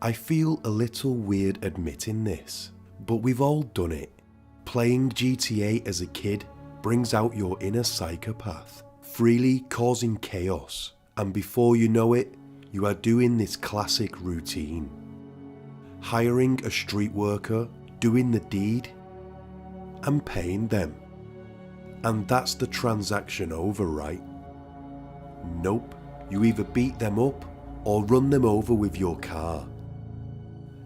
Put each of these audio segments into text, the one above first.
I feel a little weird admitting this, but we've all done it. Playing GTA as a kid brings out your inner psychopath, freely causing chaos, and before you know it, you are doing this classic routine. Hiring a street worker, doing the deed, and paying them. And that's the transaction over, right? Nope, you either beat them up or run them over with your car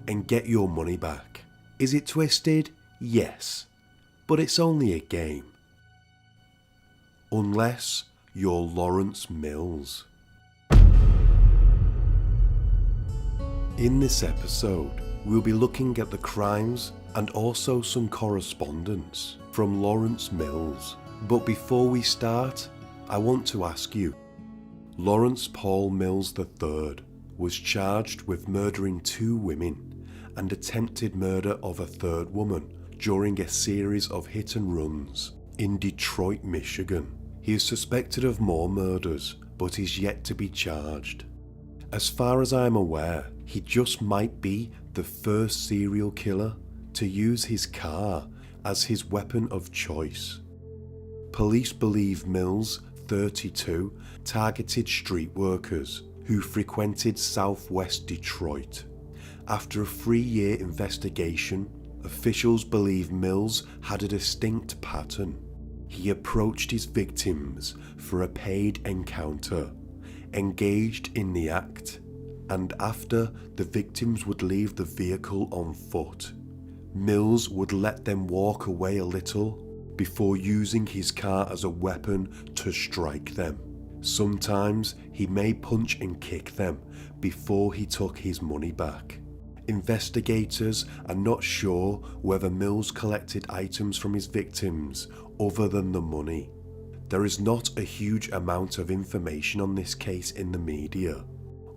and get your money back. Is it twisted? Yes, but it's only a game. Unless you're Lawrence Mills. In this episode, we'll be looking at the crimes and also some correspondence from Lawrence Mills. But before we start, I want to ask you, Lawrence Paul Mills III was charged with murdering 2 women and attempted murder of a 3rd woman during a series of hit and runs in Detroit, Michigan. He is suspected of more murders, but is yet to be charged. As far as I am aware, he just might be the first serial killer to use his car as his weapon of choice. Police believe Mills, 32, targeted street workers who frequented southwest Detroit. After a 3-year investigation, officials believe Mills had a distinct pattern. He approached his victims for a paid encounter, engaged in the act, and after the victims would leave the vehicle on foot, Mills would let them walk away a little before using his car as a weapon to strike them. Sometimes he may punch and kick them before he took his money back. Investigators are not sure whether Mills collected items from his victims other than the money. There is not a huge amount of information on this case in the media.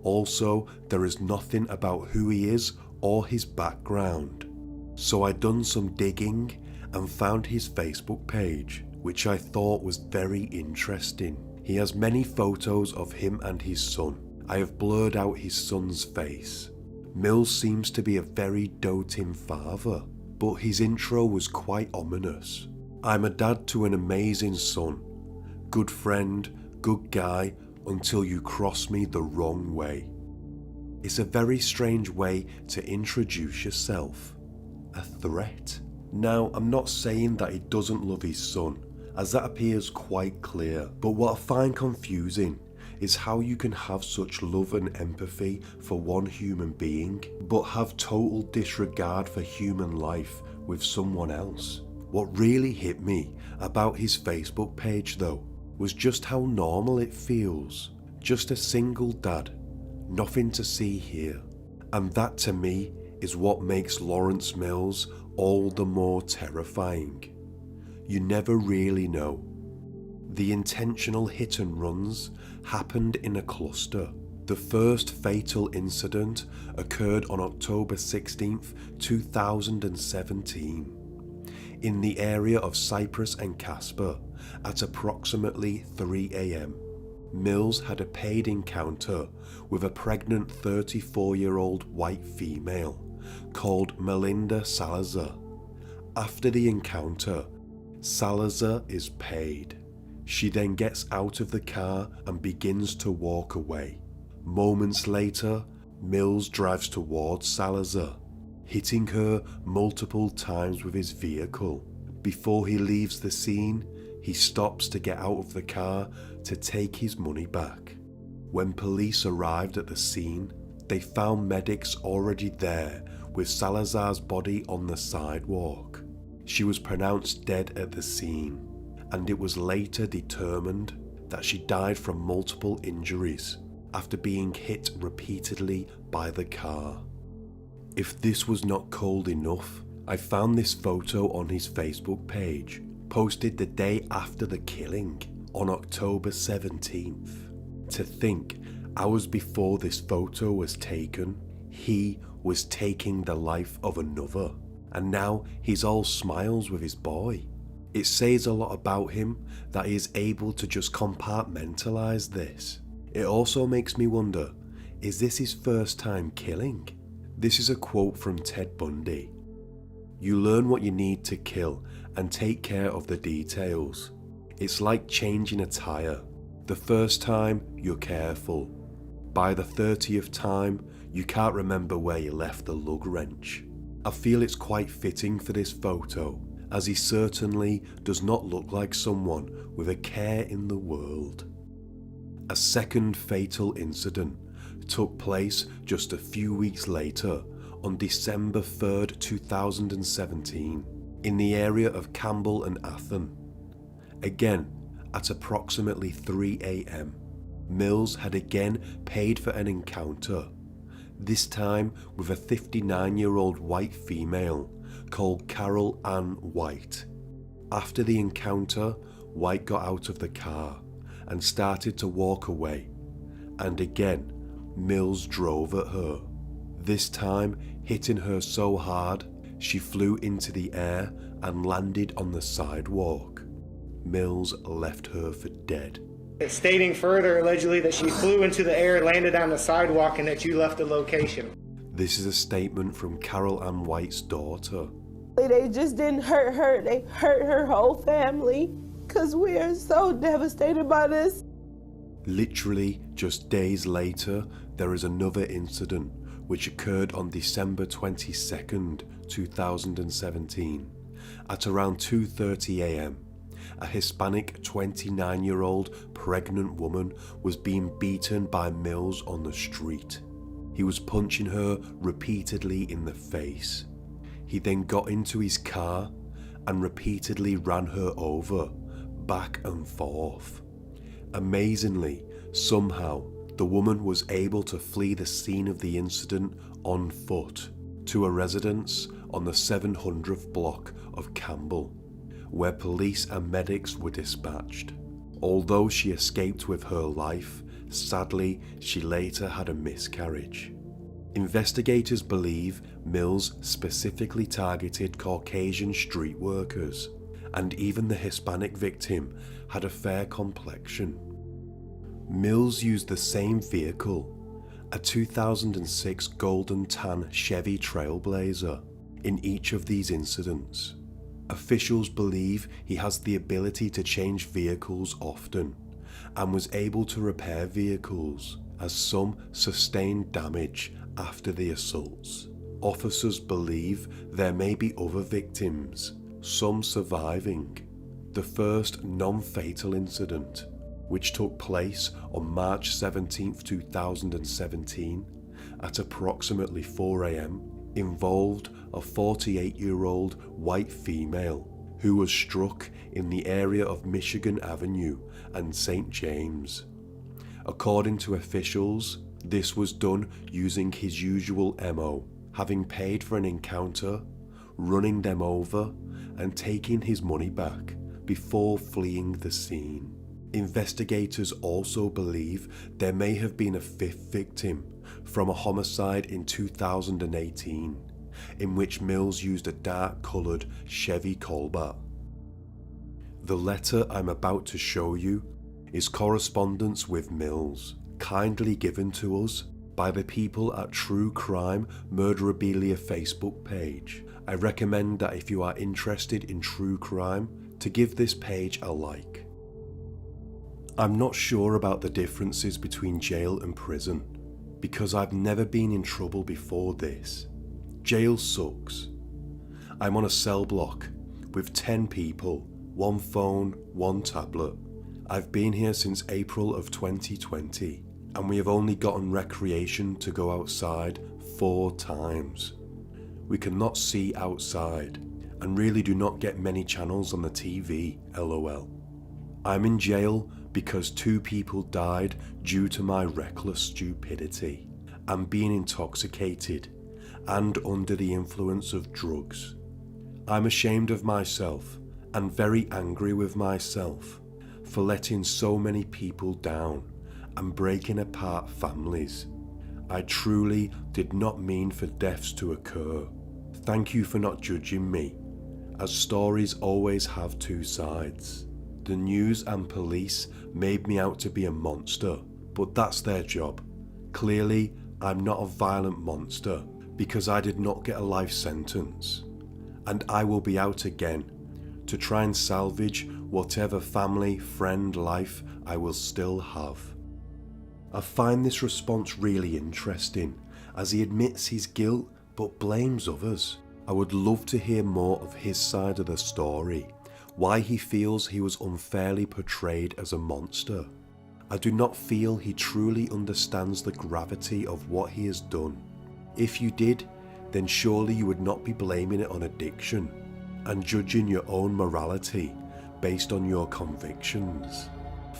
Also, there is nothing about who he is or his background. So I done some digging and found his Facebook page, which I thought was very interesting. He has many photos of him and his son. I have blurred out his son's face. Mills seems to be a very doting father, but his intro was quite ominous. I'm a dad to an amazing son. Good friend, good guy, until you cross me the wrong way. It's a very strange way to introduce yourself. A threat. Now, I'm not saying that he doesn't love his son, as that appears quite clear, but what I find confusing is how you can have such love and empathy for one human being, but have total disregard for human life with someone else. What really hit me about his Facebook page though, was just how normal it feels. Just a single dad, nothing to see here. And that to me is what makes Lawrence Mills all the more terrifying. You never really know. The intentional hit and runs happened in a cluster. The first fatal incident occurred on October 16th, 2017, in the area of Cypress and Casper at approximately 3 a.m. Mills had a paid encounter with a pregnant 34-year-old white female called Melinda Salazar. After the encounter, Salazar is paid. She then gets out of the car and begins to walk away. Moments later, Mills drives towards Salazar, hitting her multiple times with his vehicle. Before he leaves the scene, he stops to get out of the car to take his money back. When police arrived at the scene, they found medics already there with Salazar's body on the sidewalk. She was pronounced dead at the scene, and it was later determined that she died from multiple injuries after being hit repeatedly by the car. If this was not cold enough, I found this photo on his Facebook page, posted the day after the killing, on October 17th. To think, hours before this photo was taken, he was taking the life of another, and now he's all smiles with his boy. It says a lot about him that he is able to just compartmentalise this. It also makes me wonder, is this his first time killing? This is a quote from Ted Bundy. "You learn what you need to kill and take care of the details. It's like changing a tyre. The first time, you're careful. By the 30th time, you can't remember where you left the lug wrench." I feel it's quite fitting for this photo, as he certainly does not look like someone with a care in the world. A second fatal incident took place just a few weeks later on December 3rd, 2017, in the area of Campbell and Athen. Again, at approximately 3 a.m, Mills had again paid for an encounter, this time with a 59-year-old white female called Carol Ann White. After the encounter, White got out of the car and started to walk away, and again Mills drove at her, this time hitting her so hard she flew into the air and landed on the sidewalk. Mills left her for dead. Stating further, allegedly, that she flew into the air, landed on the sidewalk, and that you left the location. This is a statement from Carol Ann White's daughter. They just didn't hurt her, they hurt her whole family, because we are so devastated by this. Literally just days later, there is another incident which occurred on December 22nd, 2017, at around 2:30 a.m. A Hispanic 29-year-old pregnant woman was being beaten by Mills on the street. He was punching her repeatedly in the face. He then got into his car and repeatedly ran her over, back and forth. Amazingly, somehow, the woman was able to flee the scene of the incident on foot to a residence on the 700th block of Campbell, where police and medics were dispatched. Although she escaped with her life, sadly, she later had a miscarriage. Investigators believe Mills specifically targeted Caucasian street workers, and even the Hispanic victim had a fair complexion. Mills used the same vehicle, a 2006 golden tan Chevy Trailblazer, in each of these incidents. Officials believe he has the ability to change vehicles often, and was able to repair vehicles, as some sustained damage after the assaults. Officers believe there may be other victims, some surviving. The first non-fatal incident, which took place on March 17, 2017, at approximately 4 a.m, involved a 48-year-old white female who was struck in the area of Michigan Avenue and St. James. According to officials, this was done using his usual MO, having paid for an encounter, running them over, and taking his money back before fleeing the scene. Investigators also believe there may have been a fifth victim from a homicide in 2018, in which Mills used a dark-coloured Chevy Colbert. The letter I'm about to show you is correspondence with Mills, kindly given to us by the people at True Crime Murderabilia Facebook page. I recommend that if you are interested in true crime, to give this page a like. I'm not sure about the differences between jail and prison, because I've never been in trouble before this. Jail sucks. I'm on a cell block with 10 people, 1 phone, 1 tablet. I've been here since April of 2020, and we have only gotten recreation to go outside 4 times. We cannot see outside, and really do not get many channels on the TV, lol. I'm in jail because 2 people died due to my reckless stupidity and being intoxicated and under the influence of drugs. I'm ashamed of myself and very angry with myself for letting so many people down and breaking apart families. I truly did not mean for deaths to occur. Thank you for not judging me, as stories always have 2 sides. The news and police made me out to be a monster, but that's their job. Clearly, I'm not a violent monster, because I did not get a life sentence, and I will be out again to try and salvage whatever family, friend, life I will still have. I find this response really interesting, as he admits his guilt but blames others. I would love to hear more of his side of the story, why he feels he was unfairly portrayed as a monster. I do not feel he truly understands the gravity of what he has done. If you did, then surely you would not be blaming it on addiction and judging your own morality based on your convictions.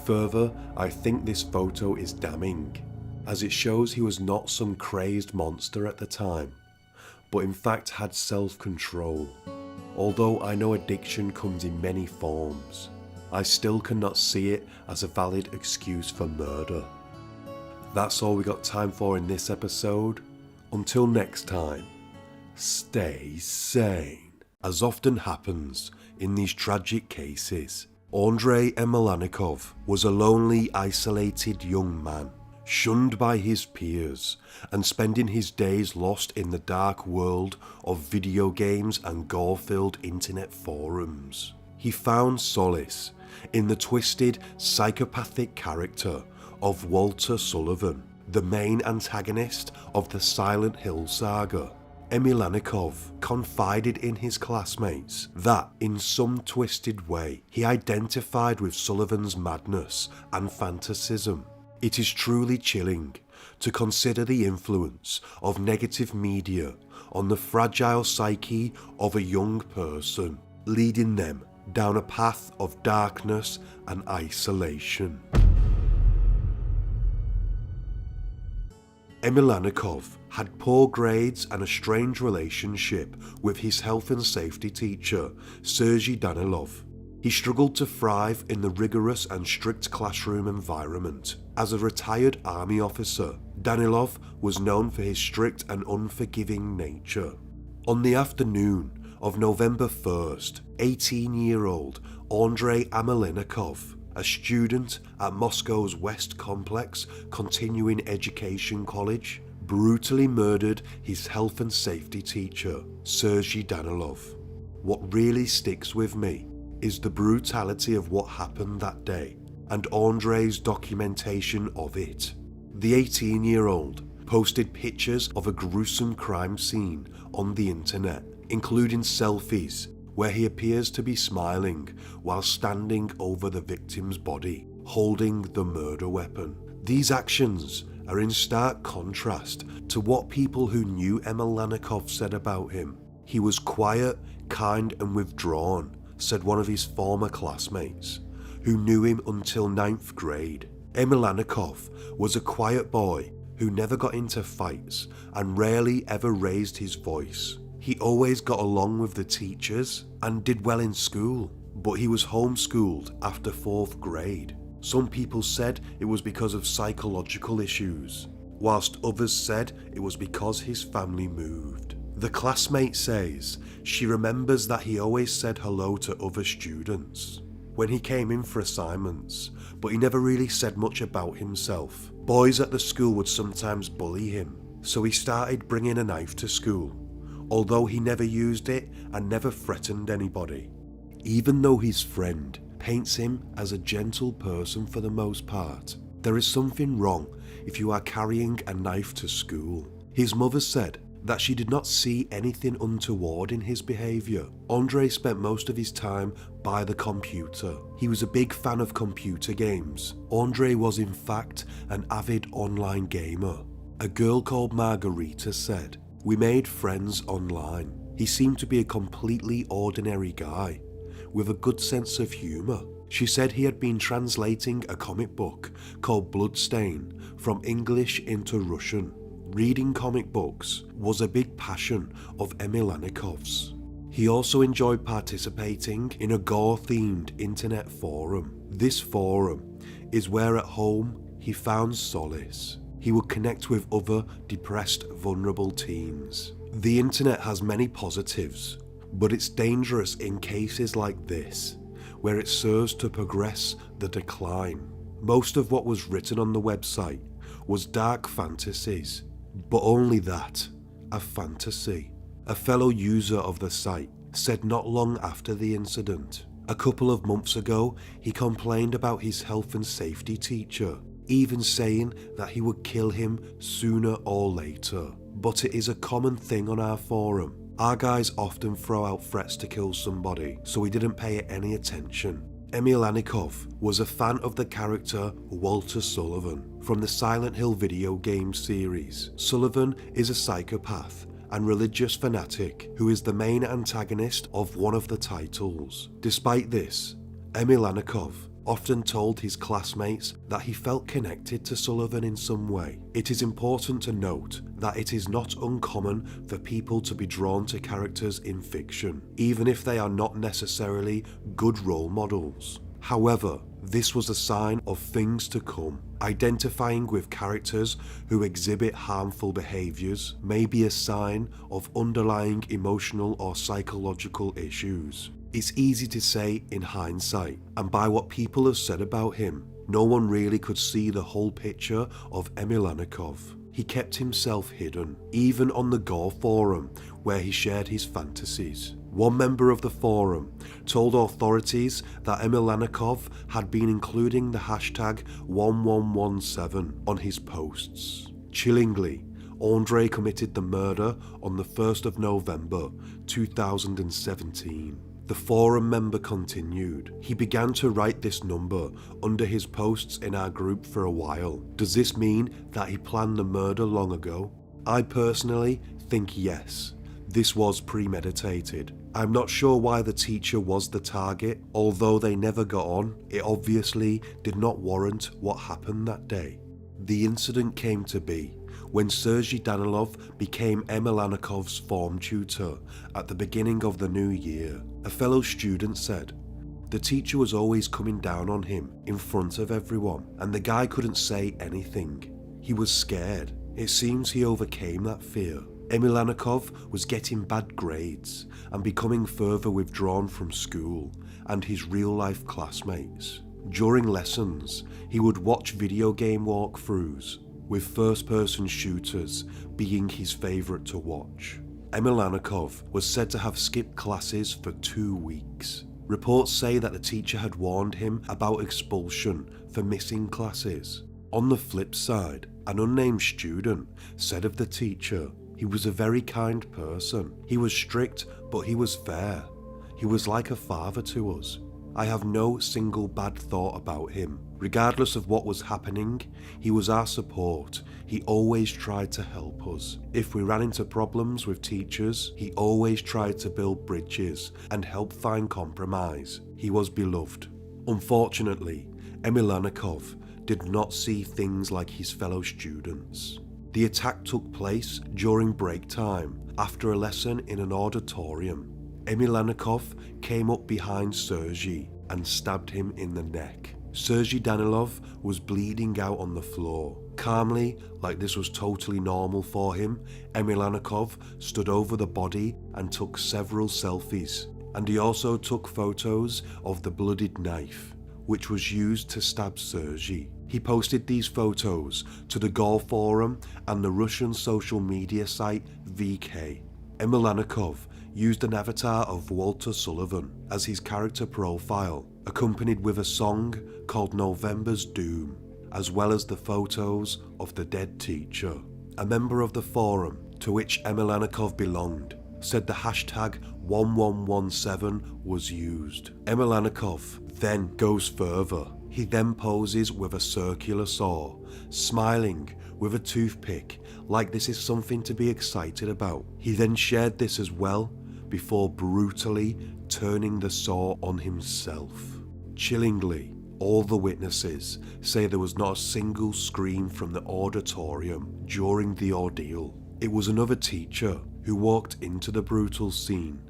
Further, I think this photo is damning, as it shows he was not some crazed monster at the time, but in fact had self-control. Although I know addiction comes in many forms, I still cannot see it as a valid excuse for murder. That's all we got time for in this episode. Until next time, stay sane. As often happens in these tragic cases, Andrei Emelianikov was a lonely, isolated young man, shunned by his peers and spending his days lost in the dark world of video games and gore-filled internet forums. He found solace in the twisted, psychopathic character of Walter Sullivan, the main antagonist of the Silent Hill saga. Emelianikov confided in his classmates that, in some twisted way, he identified with Sullivan's madness and fantasism. It is truly chilling to consider the influence of negative media on the fragile psyche of a young person, leading them down a path of darkness and isolation. Emelianikov had poor grades and a strange relationship with his health and safety teacher, Sergei Danilov. He struggled to thrive in the rigorous and strict classroom environment. As a retired army officer, Danilov was known for his strict and unforgiving nature. On the afternoon of November 1st, 18-year-old Andrei Emelianikov, a student at Moscow's West Complex Continuing Education College, brutally murdered his health and safety teacher, Sergei Danilov. What really sticks with me is the brutality of what happened that day and Andrei's documentation of it. The 18-year-old posted pictures of a gruesome crime scene on the internet, including selfies where he appears to be smiling while standing over the victim's body, holding the murder weapon. These actions are in stark contrast to what people who knew Emelianikov said about him. He was quiet, kind and withdrawn, said one of his former classmates, who knew him until 9th grade. Emelianikov was a quiet boy who never got into fights and rarely ever raised his voice. He always got along with the teachers and did well in school, but he was homeschooled after 4th grade. Some people said it was because of psychological issues, whilst others said it was because his family moved. The classmate says she remembers that he always said hello to other students when he came in for assignments, but he never really said much about himself. Boys at the school would sometimes bully him, so he started bringing a knife to school, although he never used it and never threatened anybody. Even though his friend paints him as a gentle person for the most part, there is something wrong if you are carrying a knife to school. His mother said that she did not see anything untoward in his behaviour. Andrei spent most of his time by the computer. He was a big fan of computer games. Andrei was in fact an avid online gamer. A girl called Margarita said, "We made friends online. He seemed to be a completely ordinary guy with a good sense of humour." She said he had been translating a comic book called Bloodstain from English into Russian. Reading comic books was a big passion of Emelianikov's. He also enjoyed participating in a gore-themed internet forum. This forum is where at home he found solace. He would connect with other depressed, vulnerable teens. The internet has many positives, but it's dangerous in cases like this, where it serves to progress the decline. Most of what was written on the website was dark fantasies, but only that, a fantasy. A fellow user of the site said not long after the incident, a couple of months ago, he complained about his health and safety teacher, even saying that he would kill him sooner or later. But it is a common thing on our forum. Our guys often throw out threats to kill somebody, so we didn't pay it any attention. Emelianenko was a fan of the character Walter Sullivan from the Silent Hill video game series. Sullivan is a psychopath and religious fanatic who is the main antagonist of one of the titles. Despite this, Emelianenko often told his classmates that he felt connected to Sullivan in some way. It is important to note that it is not uncommon for people to be drawn to characters in fiction, even if they are not necessarily good role models. However, this was a sign of things to come. Identifying with characters who exhibit harmful behaviours may be a sign of underlying emotional or psychological issues. It's easy to say in hindsight, and by what people have said about him, no one really could see the whole picture of Emelianenko. He kept himself hidden, even on the Gore forum where he shared his fantasies. One member of the forum told authorities that Emelianenko had been including the hashtag 1117 on his posts. Chillingly, Andre committed the murder on the 1st of November 2017. The forum member continued. He began to write this number under his posts in our group for a while. Does this mean that he planned the murder long ago? I personally think yes. This was premeditated. I'm not sure why the teacher was the target. Although they never got on, it obviously did not warrant what happened that day. The incident came to be when Sergei Danilov became Emelianenko's form tutor at the beginning of the new year. A fellow student said, the teacher was always coming down on him in front of everyone, and the guy couldn't say anything. He was scared. It seems he overcame that fear. Emelianenko was getting bad grades and becoming further withdrawn from school and his real-life classmates. During lessons, he would watch video game walkthroughs, with first-person shooters being his favourite to watch. Emelianenko was said to have skipped classes for 2 weeks. Reports say that the teacher had warned him about expulsion for missing classes. On the flip side, an unnamed student said of the teacher, he was a very kind person. He was strict, but he was fair. He was like a father to us. I have no single bad thought about him. Regardless of what was happening, he was our support. He always tried to help us. If we ran into problems with teachers, he always tried to build bridges and help find compromise. He was beloved. Unfortunately, Emelianenko did not see things like his fellow students. The attack took place during break time after a lesson in an auditorium. Emelianenko came up behind Sergei and stabbed him in the neck. Sergei Danilov was bleeding out on the floor. Calmly, like this was totally normal for him, Emelianenko stood over the body and took several selfies. And he also took photos of the bloodied knife, which was used to stab Sergei. He posted these photos to the Gore forum and the Russian social media site VK. Emelianenko used an avatar of Walter Sullivan as his character profile, accompanied with a song called November's Doom, as well as the photos of the dead teacher. A member of the forum, to which Emelianenko belonged, said the hashtag 1117 was used. Emelianenko then goes further. He then poses with a circular saw, smiling with a toothpick like this is something to be excited about. He then shared this as well before brutally turning the saw on himself. Chillingly, all the witnesses say there was not a single scream from the auditorium during the ordeal. It was another teacher who walked into the brutal scene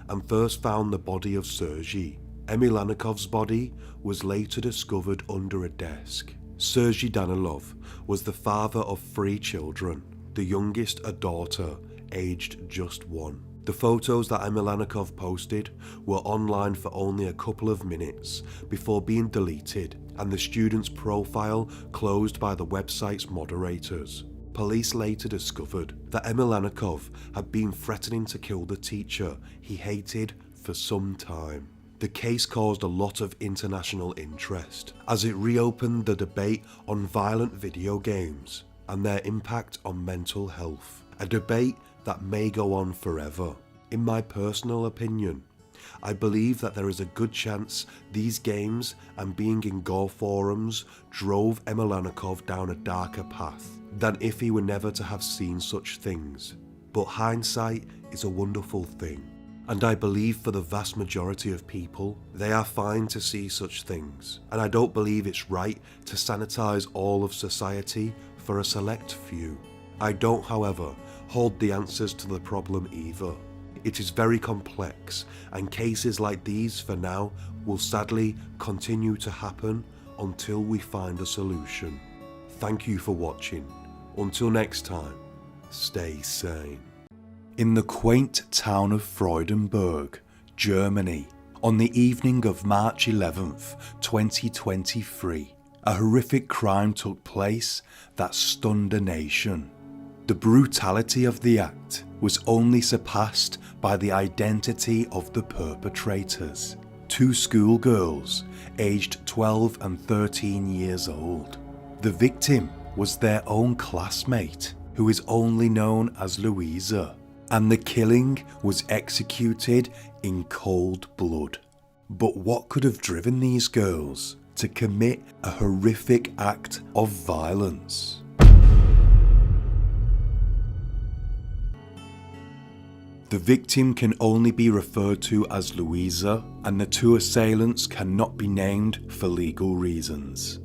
and first found the body of Sergei. Emelianenko's body was later discovered under a desk. Sergei Danilov was the father of 3 children, the youngest a daughter, aged just 1. The photos that Emelianenko posted were online for only a couple of minutes before being deleted and the student's profile closed by the website's moderators. Police later discovered that Emelianenko had been threatening to kill the teacher he hated for some time. The case caused a lot of international interest as it reopened the debate on violent video games and their impact on mental health, a debate that may go on forever. In my personal opinion, I believe that there is a good chance these games and being in gore forums drove Emelianenko down a darker path than if he were never to have seen such things. But hindsight is a wonderful thing, and I believe for the vast majority of people, they are fine to see such things, and I don't believe it's right to sanitize all of society for a select few. I don't, however, hold the answers to the problem either. It is very complex, and cases like these for now will sadly continue to happen until we find a solution. Thank you for watching. Until next time, stay sane. In the quaint town of Freudenberg, Germany, on the evening of March 11th, 2023, a horrific crime took place that stunned a nation. The brutality of the act was only surpassed by the identity of the perpetrators, two schoolgirls aged 12 and 13 years old. The victim was their own classmate, who is only known as Louisa, and the killing was executed in cold blood. But what could have driven these girls to commit a horrific act of violence? The victim can only be referred to as Louisa, and the two assailants cannot be named for legal reasons.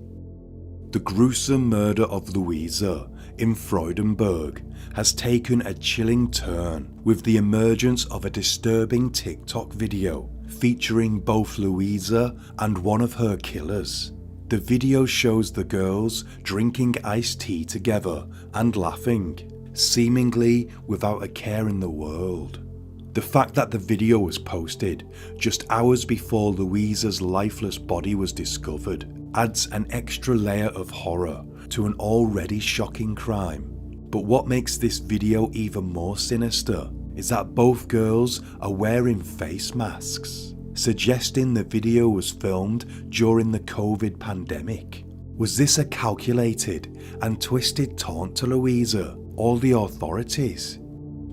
The gruesome murder of Louisa in Freudenberg has taken a chilling turn with the emergence of a disturbing TikTok video featuring both Louisa and one of her killers. The video shows the girls drinking iced tea together and laughing, seemingly without a care in the world. The fact that the video was posted just hours before Louisa's lifeless body was discovered adds an extra layer of horror to an already shocking crime. But what makes this video even more sinister is that both girls are wearing face masks, suggesting the video was filmed during the COVID pandemic. Was this a calculated and twisted taunt to Louisa or the authorities?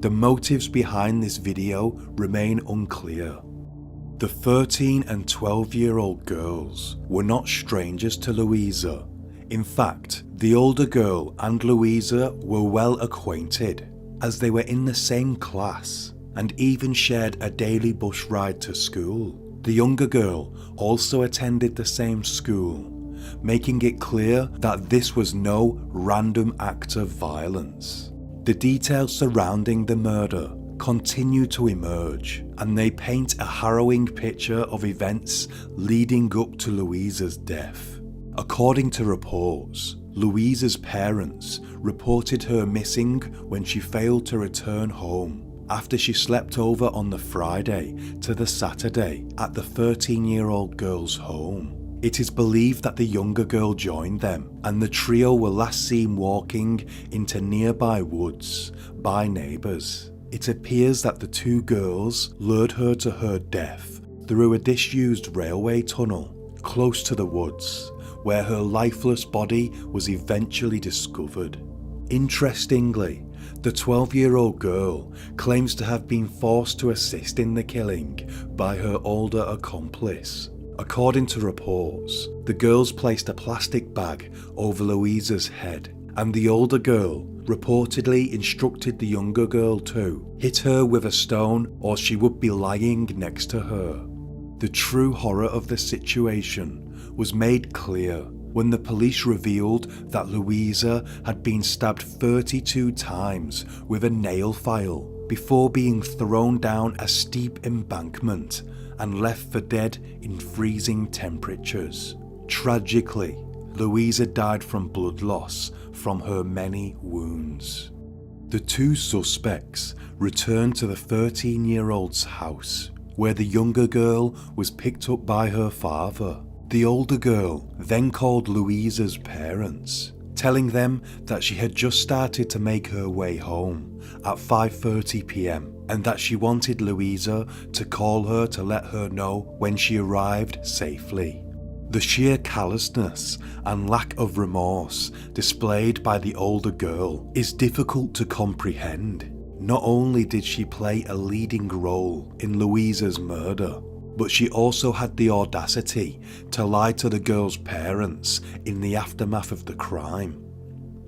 The motives behind this video remain unclear. The 13 and 12-year-old girls were not strangers to Louisa. In fact, the older girl and Louisa were well acquainted, as they were in the same class and even shared a daily bus ride to school. The younger girl also attended the same school, making it clear that this was no random act of violence. The details surrounding the murder continue to emerge, and they paint a harrowing picture of events leading up to Louisa's death. According to reports, Louisa's parents reported her missing when she failed to return home after she slept over on the Friday to the Saturday at the 13-year-old girl's home. It is believed that the younger girl joined them, and the trio were last seen walking into nearby woods by neighbours. It appears that the two girls lured her to her death through a disused railway tunnel close to the woods, where her lifeless body was eventually discovered. Interestingly, the 12-year-old girl claims to have been forced to assist in the killing by her older accomplice. According to reports, the girls placed a plastic bag over Louisa's head, and the older girl reportedly instructed the younger girl to hit her with a stone or she would be lying next to her. The true horror of the situation was made clear when the police revealed that Louisa had been stabbed 32 times with a nail file before being thrown down a steep embankment and left for dead in freezing temperatures. Tragically, Louisa died from blood loss from her many wounds. The two suspects returned to the 13-year-old's house, where the younger girl was picked up by her father. The older girl then called Louisa's parents, telling them that she had just started to make her way home at 5:30 p.m. and that she wanted Louisa to call her to let her know when she arrived safely. The sheer callousness and lack of remorse displayed by the older girl is difficult to comprehend. Not only did she play a leading role in Louisa's murder, but she also had the audacity to lie to the girl's parents in the aftermath of the crime.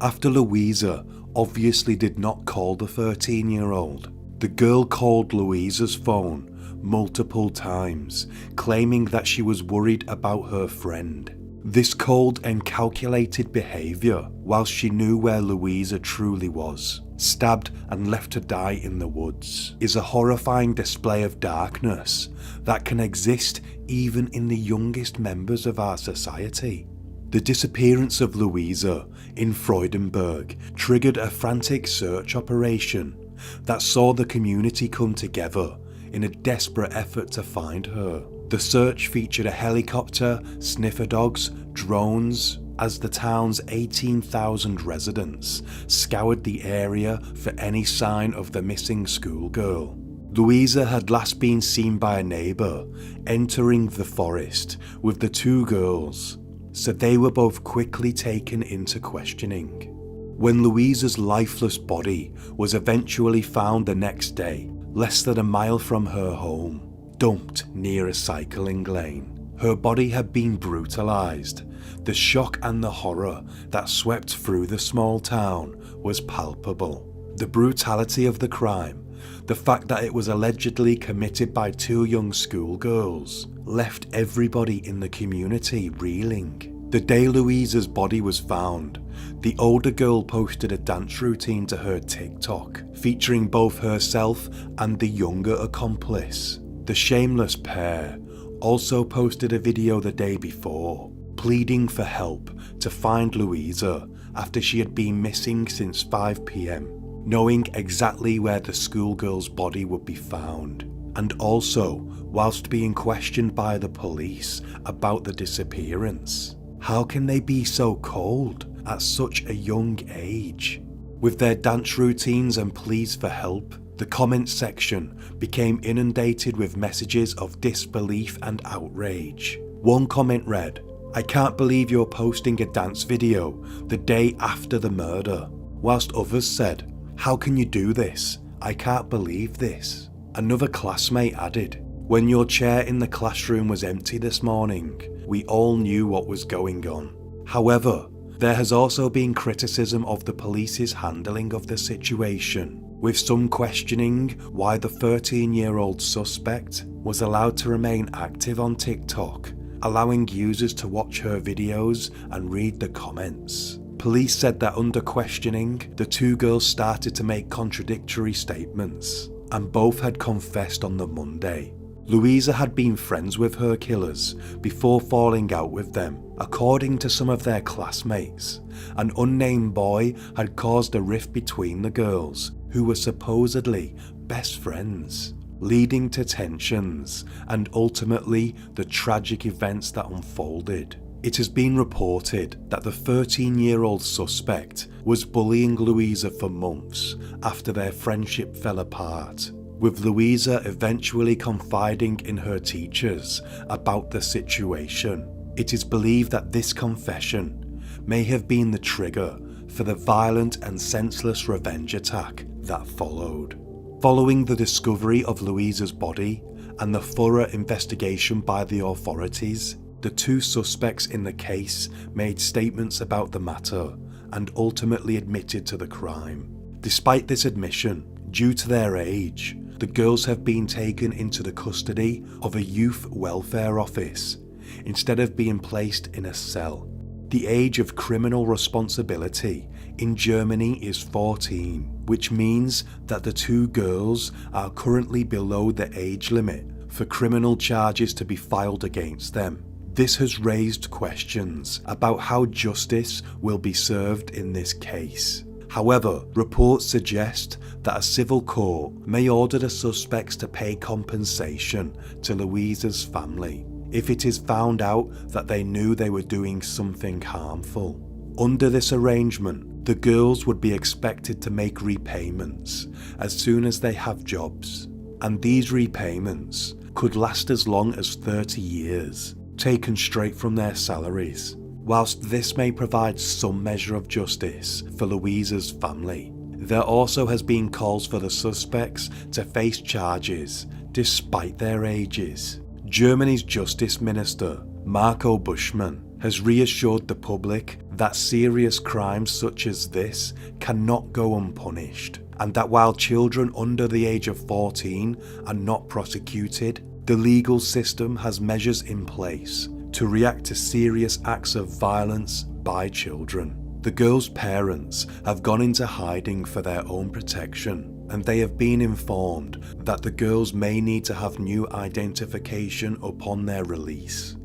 After Louisa obviously did not call the 13-year-old, the girl called Louisa's phone multiple times, claiming that she was worried about her friend. This cold and calculated behaviour, whilst she knew where Louisa truly was, stabbed and left to die in the woods, is a horrifying display of darkness that can exist even in the youngest members of our society. The disappearance of Louisa in Freudenberg triggered a frantic search operation that saw the community come together in a desperate effort to find her. The search featured a helicopter, sniffer dogs, drones, as the town's 18,000 residents scoured the area for any sign of the missing schoolgirl. Louisa had last been seen by a neighbour entering the forest with the two girls, so they were both quickly taken into questioning. When Louisa's lifeless body was eventually found the next day, less than a mile from her home, dumped near a cycling lane, her body had been brutalised. The shock and the horror that swept through the small town was palpable. The brutality of the crime, the fact that it was allegedly committed by two young schoolgirls, left everybody in the community reeling. The day Louisa's body was found, the older girl posted a dance routine to her TikTok, featuring both herself and the younger accomplice. The shameless pair also posted a video the day before, pleading for help to find Louisa after she had been missing since 5 p.m, knowing exactly where the schoolgirl's body would be found, and also whilst being questioned by the police about the disappearance. How can they be so cold at such a young age? With their dance routines and pleas for help, the comments section became inundated with messages of disbelief and outrage. One comment read, "I can't believe you're posting a dance video the day after the murder," whilst others said, "How can you do this? I can't believe this." Another classmate added, "When your chair in the classroom was empty this morning, we all knew what was going on." However, there has also been criticism of the police's handling of the situation, with some questioning why the 13-year-old suspect was allowed to remain active on TikTok, allowing users to watch her videos and read the comments. Police said that under questioning, the two girls started to make contradictory statements, and both had confessed on the Monday. Louisa had been friends with her killers before falling out with them. According to some of their classmates, an unnamed boy had caused a rift between the girls, who were supposedly best friends, leading to tensions and ultimately the tragic events that unfolded. It has been reported that the 13-year-old suspect was bullying Louisa for months after their friendship fell apart, with Louisa eventually confiding in her teachers about the situation. It is believed that this confession may have been the trigger for the violent and senseless revenge attack that followed. Following the discovery of Louisa's body and the thorough investigation by the authorities, the two suspects in the case made statements about the matter and ultimately admitted to the crime. Despite this admission, due to their age, the girls have been taken into the custody of a youth welfare office instead of being placed in a cell. The age of criminal responsibility in Germany is 14, which means that the two girls are currently below the age limit for criminal charges to be filed against them. This has raised questions about how justice will be served in this case. However, reports suggest that a civil court may order the suspects to pay compensation to Louisa's family if it is found out that they knew they were doing something harmful. Under this arrangement, the girls would be expected to make repayments as soon as they have jobs, and these repayments could last as long as 30 years, taken straight from their salaries. Whilst this may provide some measure of justice for Louisa's family, there also has been calls for the suspects to face charges despite their ages. Germany's Justice Minister, Marco Buschmann, has reassured the public that serious crimes such as this cannot go unpunished, and that while children under the age of 14 are not prosecuted, the legal system has measures in place to react to serious acts of violence by children. The girls' parents have gone into hiding for their own protection, and they have been informed that the girls may need to have new identification upon their release.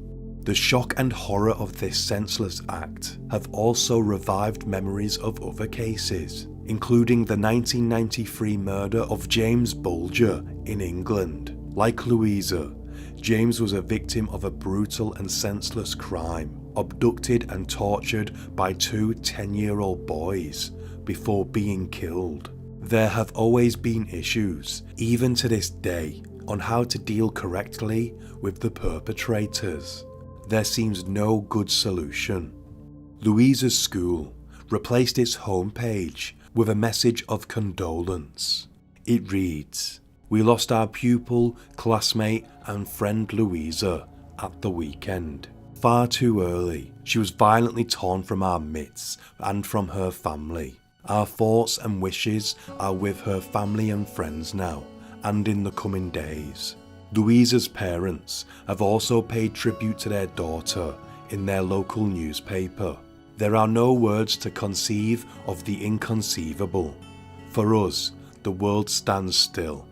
The shock and horror of this senseless act have also revived memories of other cases, including the 1993 murder of James Bulger in England. Like Louisa, James was a victim of a brutal and senseless crime, abducted and tortured by two 10-year-old boys before being killed. There have always been issues, even to this day, on how to deal correctly with the perpetrators. There seems no good solution. Louisa's school replaced its homepage with a message of condolence. It reads, "We lost our pupil, classmate and friend Louisa at the weekend. Far too early, she was violently torn from our midst and from her family. Our thoughts and wishes are with her family and friends now and in the coming days." Louisa's parents have also paid tribute to their daughter in their local newspaper. There are no words to conceive of the inconceivable. For us, the world stands still.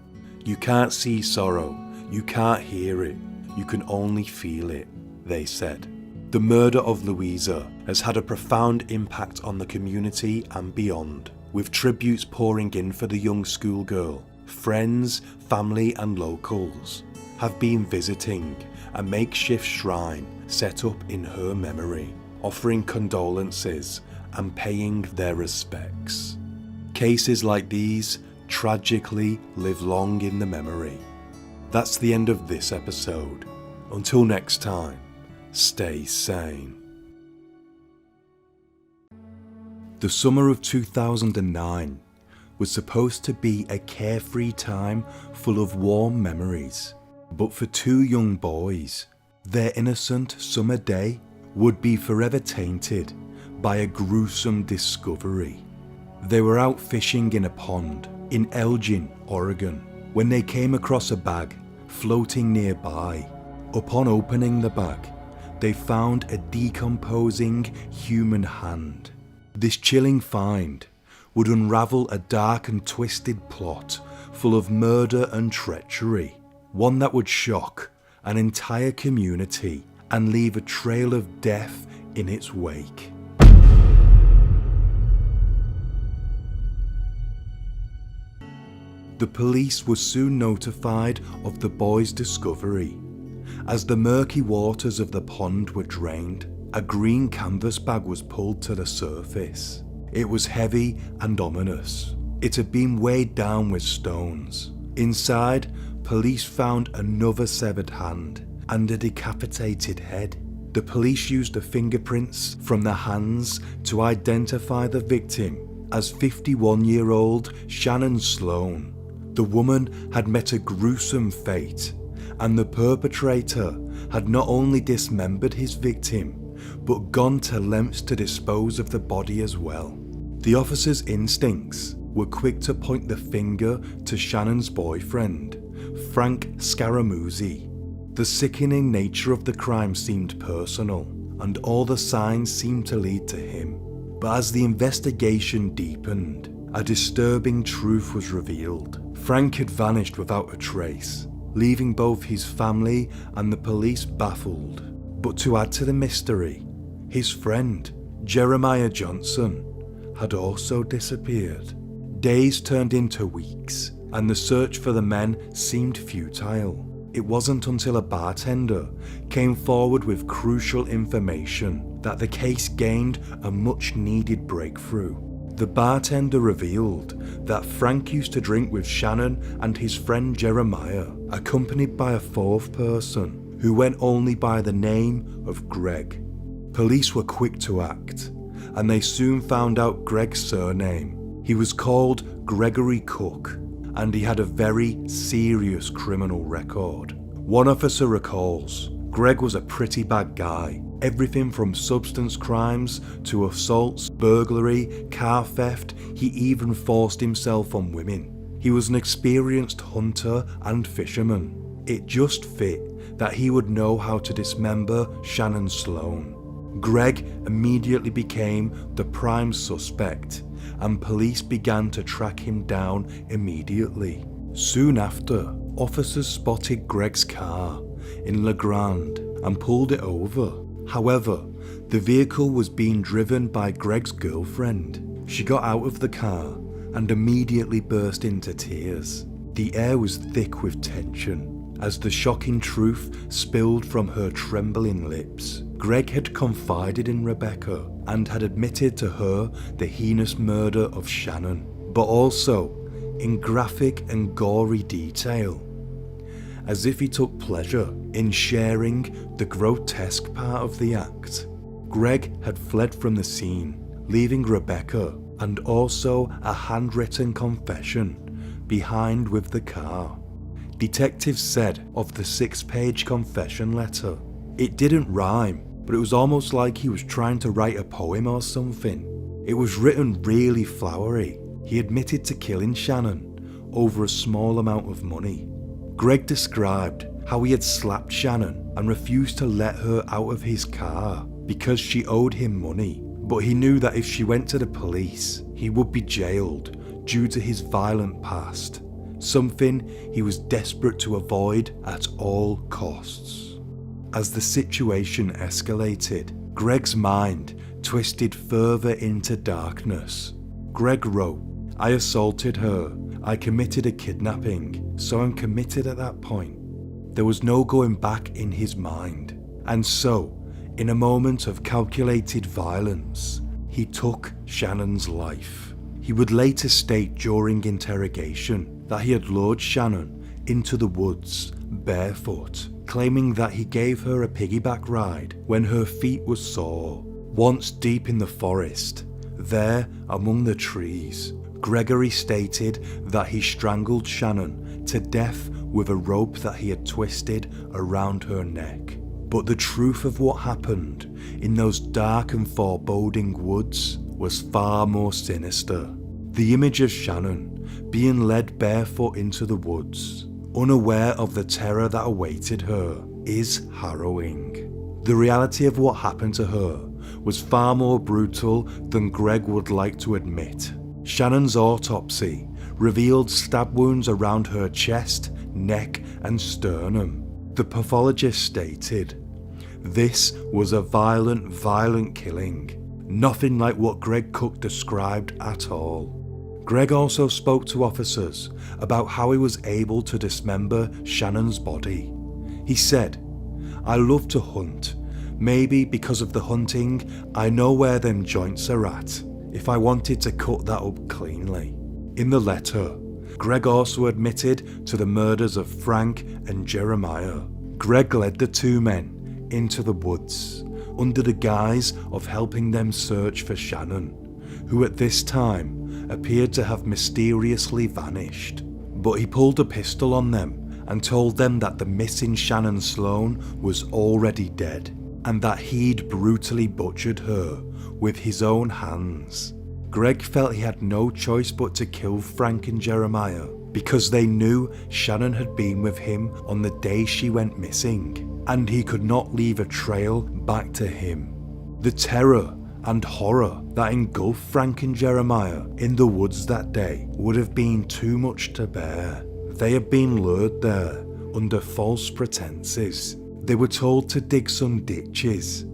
You can't see sorrow, you can't hear it, you can only feel it, they said. The murder of Louisa has had a profound impact on the community and beyond, with tributes pouring in for the young schoolgirl. Friends, family and locals have been visiting a makeshift shrine set up in her memory, offering condolences and paying their respects. Cases like these tragically live long in the memory. That's the end of this episode. Until next time, stay sane. The summer of 2009 was supposed to be a carefree time full of warm memories. But for two young boys, their innocent summer day would be forever tainted by a gruesome discovery. They were out fishing in a pond in Elgin, Oregon, when they came across a bag floating nearby. Upon opening the bag, they found a decomposing human hand. This chilling find would unravel a dark and twisted plot full of murder and treachery. One that would shock an entire community and leave a trail of death in its wake. The police were soon notified of the boys' discovery. As the murky waters of the pond were drained, a green canvas bag was pulled to the surface. It was heavy and ominous. It had been weighed down with stones. Inside, police found another severed hand and a decapitated head. The police used the fingerprints from the hands to identify the victim as 51-year-old Shannon Sloan. The woman had met a gruesome fate, and the perpetrator had not only dismembered his victim, but gone to lengths to dispose of the body as well. The officers' instincts were quick to point the finger to Shannon's boyfriend, Frank Scaramuzzi. The sickening nature of the crime seemed personal, and all the signs seemed to lead to him. But as the investigation deepened, a disturbing truth was revealed. Frank had vanished without a trace, leaving both his family and the police baffled. But to add to the mystery, his friend, Jeremiah Johnson, had also disappeared. Days turned into weeks, and the search for the men seemed futile. It wasn't until a bartender came forward with crucial information that the case gained a much-needed breakthrough. The bartender revealed that Frank used to drink with Shannon and his friend Jeremiah, accompanied by a fourth person who went only by the name of Greg. Police were quick to act, and they soon found out Greg's surname. He was called Gregory Cook, and he had a very serious criminal record. One officer recalls, Greg was a pretty bad guy. Everything from substance crimes to assaults, burglary, car theft, he even forced himself on women. He was an experienced hunter and fisherman. It just fit that he would know how to dismember Shannon Sloan. Greg immediately became the prime suspect, and police began to track him down immediately. Soon after, officers spotted Greg's car in La Grande and pulled it over. However, the vehicle was being driven by Greg's girlfriend. She got out of the car and immediately burst into tears. The air was thick with tension as the shocking truth spilled from her trembling lips. Greg had confided in Rebecca and had admitted to her the heinous murder of Shannon, but also in graphic and gory detail, as if he took pleasure in sharing the grotesque part of the act. Greg had fled from the scene, leaving Rebecca and also a handwritten confession behind with the car. Detectives said of the 6-page confession letter, it didn't rhyme, but it was almost like he was trying to write a poem or something. It was written really flowery. He admitted to killing Shannon over a small amount of money. Greg described how he had slapped Shannon and refused to let her out of his car because she owed him money, but he knew that if she went to the police, he would be jailed due to his violent past, something he was desperate to avoid at all costs. As the situation escalated, Greg's mind twisted further into darkness. Greg wrote, I assaulted her. I committed a kidnapping, so I'm committed at that point. There was no going back in his mind. And so, in a moment of calculated violence, he took Shannon's life. He would later state during interrogation that he had lured Shannon into the woods barefoot, claiming that he gave her a piggyback ride when her feet were sore. Once deep in the forest, there among the trees, Gregory stated that he strangled Shannon to death with a rope that he had twisted around her neck. But the truth of what happened in those dark and foreboding woods was far more sinister. The image of Shannon being led barefoot into the woods, unaware of the terror that awaited her, is harrowing. The reality of what happened to her was far more brutal than Greg would like to admit. Shannon's autopsy revealed stab wounds around her chest, neck, and sternum. The pathologist stated, this was a violent killing. Nothing like what Greg Cook described at all. Greg also spoke to officers about how he was able to dismember Shannon's body. He said, I love to hunt. Maybe because of the hunting, I know where them joints are at, if I wanted to cut that up cleanly. In the letter, Greg also admitted to the murders of Frank and Jeremiah. Greg led the two men into the woods under the guise of helping them search for Shannon, who at this time appeared to have mysteriously vanished. But he pulled a pistol on them and told them that the missing Shannon Sloan was already dead, and that he'd brutally butchered her with his own hands. Greg felt he had no choice but to kill Frank and Jeremiah because they knew Shannon had been with him on the day she went missing, and he could not leave a trail back to him. The terror and horror that engulfed Frank and Jeremiah in the woods that day would have been too much to bear. They had been lured there under false pretenses. They were told to dig some ditches,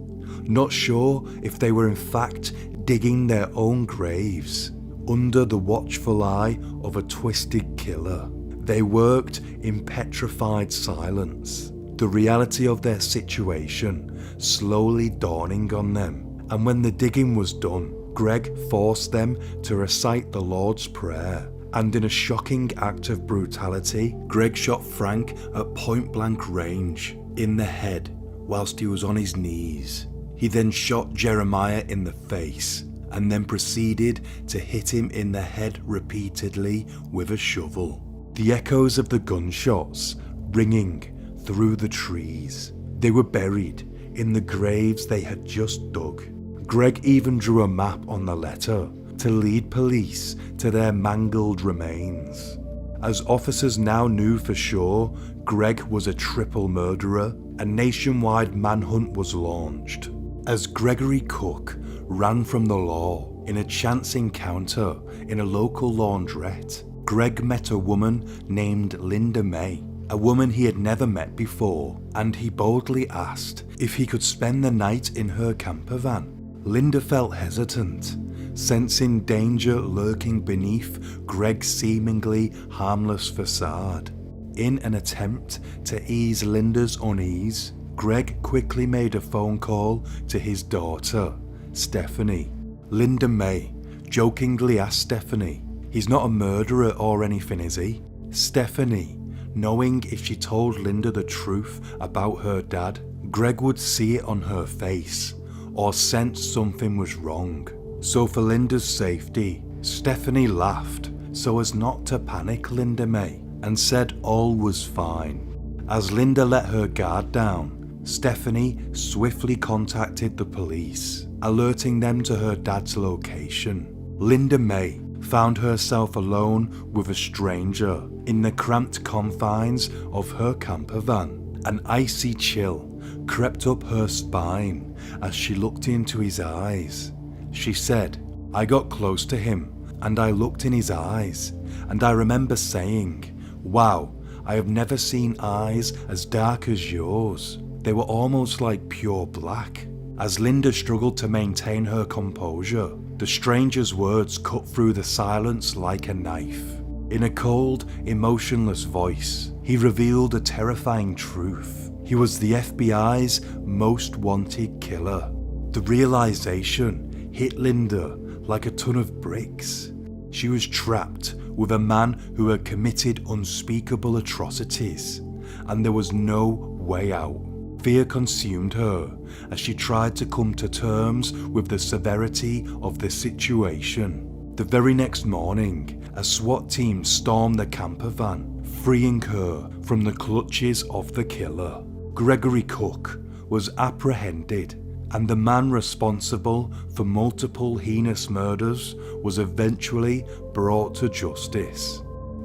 not sure if they were in fact digging their own graves, under the watchful eye of a twisted killer. They worked in petrified silence, the reality of their situation slowly dawning on them. And when the digging was done, Greg forced them to recite the Lord's Prayer. And in a shocking act of brutality, Greg shot Frank at point-blank range in the head whilst he was on his knees. He then shot Jeremiah in the face and then proceeded to hit him in the head repeatedly with a shovel. The echoes of the gunshots ringing through the trees. They were buried in the graves they had just dug. Greg even drew a map on the letter to lead police to their mangled remains. As officers now knew for sure Greg was a triple murderer, a nationwide manhunt was launched. As Gregory Cook ran from the law in a chance encounter in a local laundrette, Greg met a woman named Linda May, a woman he had never met before, and he boldly asked if he could spend the night in her camper van. Linda felt hesitant, sensing danger lurking beneath Greg's seemingly harmless facade. In an attempt to ease Linda's unease, Greg quickly made a phone call to his daughter, Stephanie. Linda May jokingly asked Stephanie, "He's not a murderer or anything, is he?" Stephanie, knowing if she told Linda the truth about her dad, Greg would see it on her face or sense something was wrong. So for Linda's safety, Stephanie laughed so as not to panic Linda May and said all was fine. As Linda let her guard down, Stephanie swiftly contacted the police, alerting them to her dad's location. Linda May found herself alone with a stranger in the cramped confines of her camper van. An icy chill crept up her spine as she looked into his eyes. She said, "I got close to him and I looked in his eyes, and I remember saying, 'Wow, I have never seen eyes as dark as yours. They were almost like pure black.'" As Linda struggled to maintain her composure, the stranger's words cut through the silence like a knife. In a cold, emotionless voice, he revealed a terrifying truth. He was the FBI's most wanted killer. The realization hit Linda like a ton of bricks. She was trapped with a man who had committed unspeakable atrocities, and there was no way out. Fear consumed her as she tried to come to terms with the severity of the situation. The very next morning, a SWAT team stormed the camper van, freeing her from the clutches of the killer. Gregory Cook was apprehended, and the man responsible for multiple heinous murders was eventually brought to justice.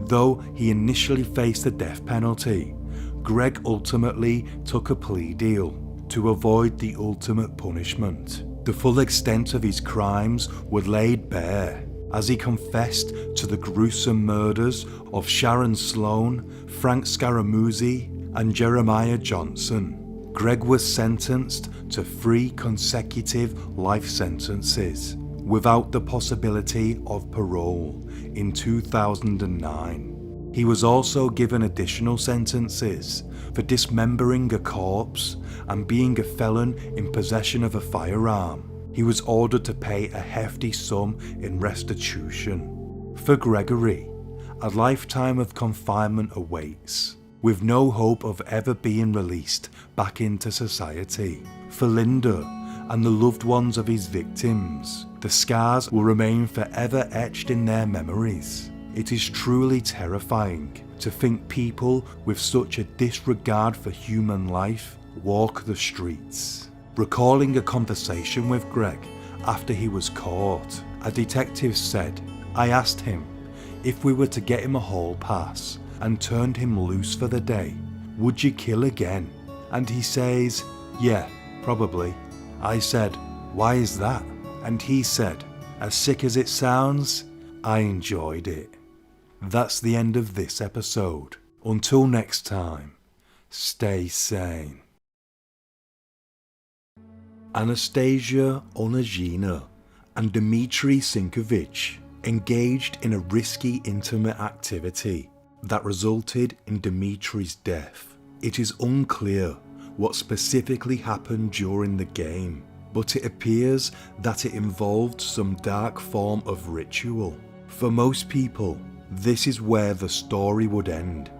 Though he initially faced the death penalty, Greg ultimately took a plea deal to avoid the ultimate punishment. The full extent of his crimes were laid bare as he confessed to the gruesome murders of Sharon Sloan, Frank Scaramuzzi, and Jeremiah Johnson. Greg was sentenced to 3 consecutive life sentences without the possibility of parole in 2009. He was also given additional sentences for dismembering a corpse and being a felon in possession of a firearm. He was ordered to pay a hefty sum in restitution. For Gregory, a lifetime of confinement awaits, with no hope of ever being released back into society. For Linda and the loved ones of his victims, the scars will remain forever etched in their memories. It is truly terrifying to think people with such a disregard for human life walk the streets. Recalling a conversation with Greg after he was caught, a detective said, "I asked him if we were to get him a hall pass and turned him loose for the day, would you kill again? And he says, yeah, probably. I said, why is that? And he said, as sick as it sounds, I enjoyed it." That's the end of this episode. Until next time, stay sane. Anastasia Onegina and Dmitry Sinkovich engaged in a risky intimate activity that resulted in Dmitry's death. It is unclear what specifically happened during the game, but it appears that it involved some dark form of ritual. For most people, this is where the story would end,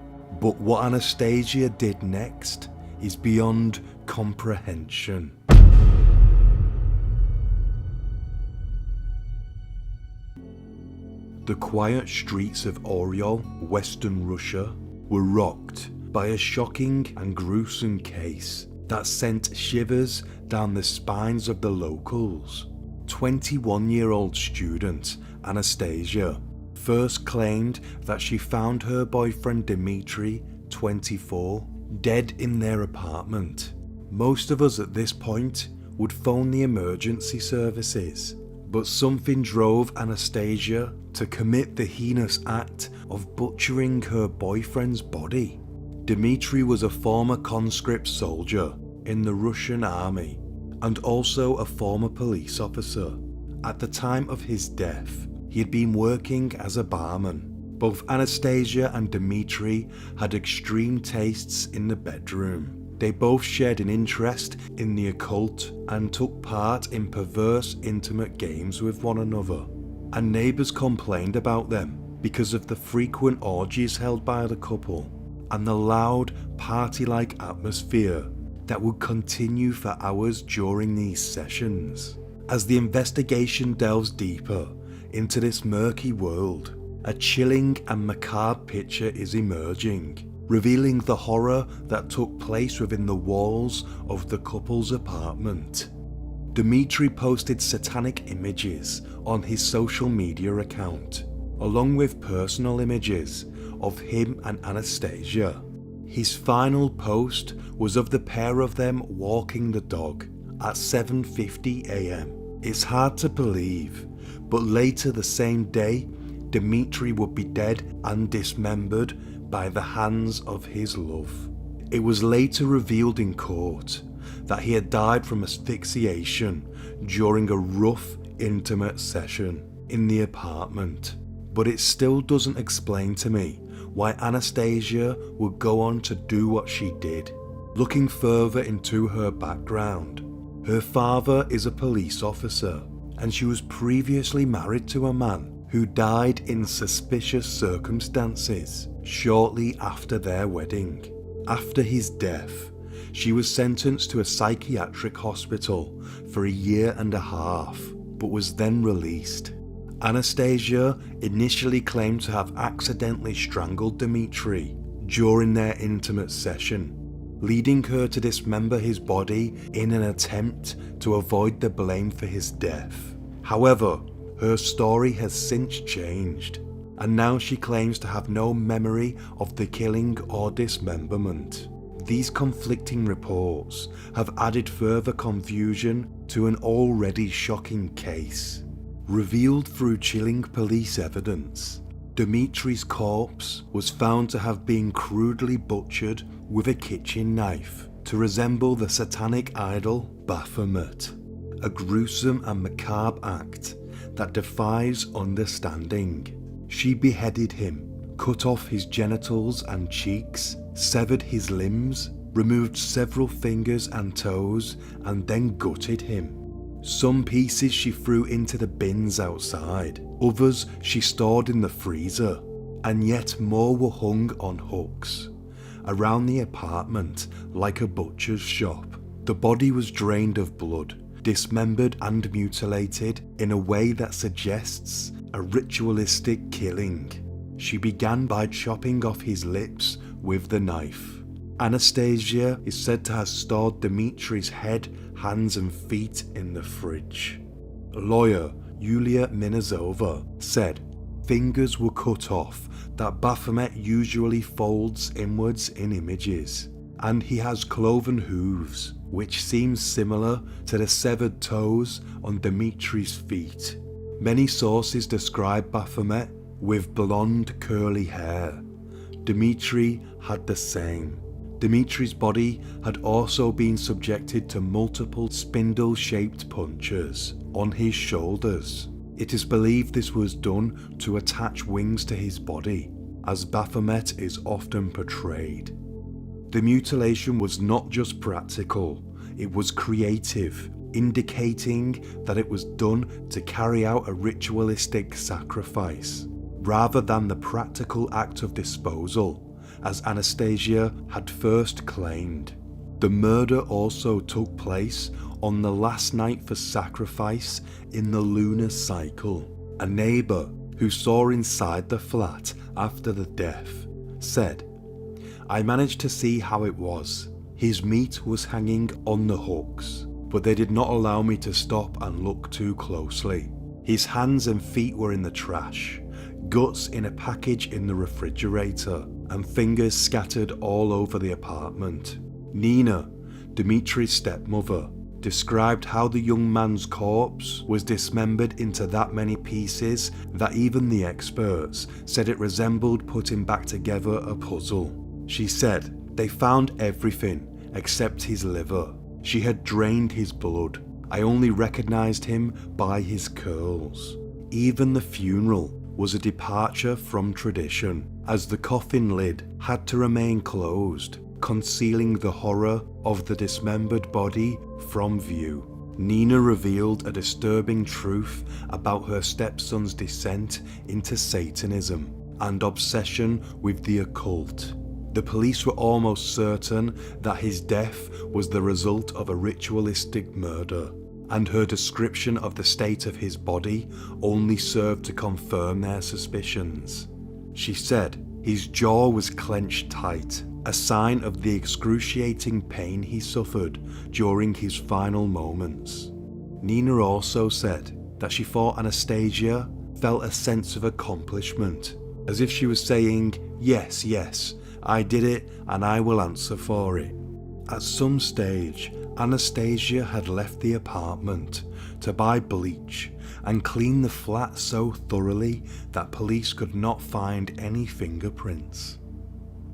but what Anastasia did next is beyond comprehension. The quiet streets of Oryol, Western Russia, were rocked by a shocking and gruesome case that sent shivers down the spines of the locals. 21-year-old student Anastasia first claimed that she found her boyfriend Dmitry, 24, dead in their apartment. Most of us at this point would phone the emergency services, but something drove Anastasia to commit the heinous act of butchering her boyfriend's body. Dmitry was a former conscript soldier in the Russian army and also a former police officer. At the time of his death, he had been working as a barman. Both Anastasia and Dmitry had extreme tastes in the bedroom. They both shared an interest in the occult and took part in perverse, intimate games with one another. And neighbours complained about them because of the frequent orgies held by the couple and the loud, party-like atmosphere that would continue for hours during these sessions. As the investigation delves deeper into this murky world, a chilling and macabre picture is emerging, revealing the horror that took place within the walls of the couple's apartment. Dmitry posted satanic images on his social media account, along with personal images of him and Anastasia. His final post was of the pair of them walking the dog at 7:50 AM. It's hard to believe, but later the same day, Dmitry would be dead and dismembered by the hands of his love. It was later revealed in court that he had died from asphyxiation during a rough, intimate session in the apartment, but it still doesn't explain to me why Anastasia would go on to do what she did. Looking further into her background, her father is a police officer, and she was previously married to a man who died in suspicious circumstances shortly after their wedding. After his death, she was sentenced to a psychiatric hospital for 1.5 years, but was then released. Anastasia initially claimed to have accidentally strangled Dmitry during their intimate session, leading her to dismember his body in an attempt to avoid the blame for his death. However, her story has since changed, and now she claims to have no memory of the killing or dismemberment. These conflicting reports have added further confusion to an already shocking case. Revealed through chilling police evidence, Dmitry's corpse was found to have been crudely butchered with a kitchen knife to resemble the satanic idol Baphomet, a gruesome and macabre act that defies understanding. She beheaded him, cut off his genitals and cheeks, severed his limbs, removed several fingers and toes, and then gutted him. Some pieces she threw into the bins outside, others she stored in the freezer, and yet more were hung on hooks around the apartment like a butcher's shop. The body was drained of blood, dismembered and mutilated in a way that suggests a ritualistic killing. She began by chopping off his lips with the knife. Anastasia is said to have stored Dmitry's head, hands and feet in the fridge. Lawyer Yulia Minazova said fingers were cut off that Baphomet usually folds inwards in images, and he has cloven hooves, which seems similar to the severed toes on Dmitry's feet. Many sources describe Baphomet with blonde curly hair. Dmitry had the same. Dmitry's body had also been subjected to multiple spindle-shaped punctures on his shoulders. It is believed this was done to attach wings to his body, as Baphomet is often portrayed. The mutilation was not just practical, it was creative, indicating that it was done to carry out a ritualistic sacrifice, rather than the practical act of disposal, as Anastasia had first claimed. The murder also took place on the last night for sacrifice in the lunar cycle. A neighbour who saw inside the flat after the death said, "I managed to see how it was. His meat was hanging on the hooks, but they did not allow me to stop and look too closely. His hands and feet were in the trash, guts in a package in the refrigerator, and fingers scattered all over the apartment." Nina, Dimitri's stepmother, described how the young man's corpse was dismembered into that many pieces that even the experts said it resembled putting back together a puzzle. She said they found everything except his liver. She had drained his blood. I only recognized him by his curls. Even the funeral was a departure from tradition, as the coffin lid had to remain closed, concealing the horror of the dismembered body from view. Nina revealed a disturbing truth about her stepson's descent into Satanism and obsession with the occult. The police were almost certain that his death was the result of a ritualistic murder, and her description of the state of his body only served to confirm their suspicions. She said his jaw was clenched tight, a sign of the excruciating pain he suffered during his final moments. Nina also said that she thought Anastasia felt a sense of accomplishment, as if she was saying, "Yes, yes, I did it and I will answer for it." At some stage, Anastasia had left the apartment to buy bleach and clean the flat so thoroughly that police could not find any fingerprints.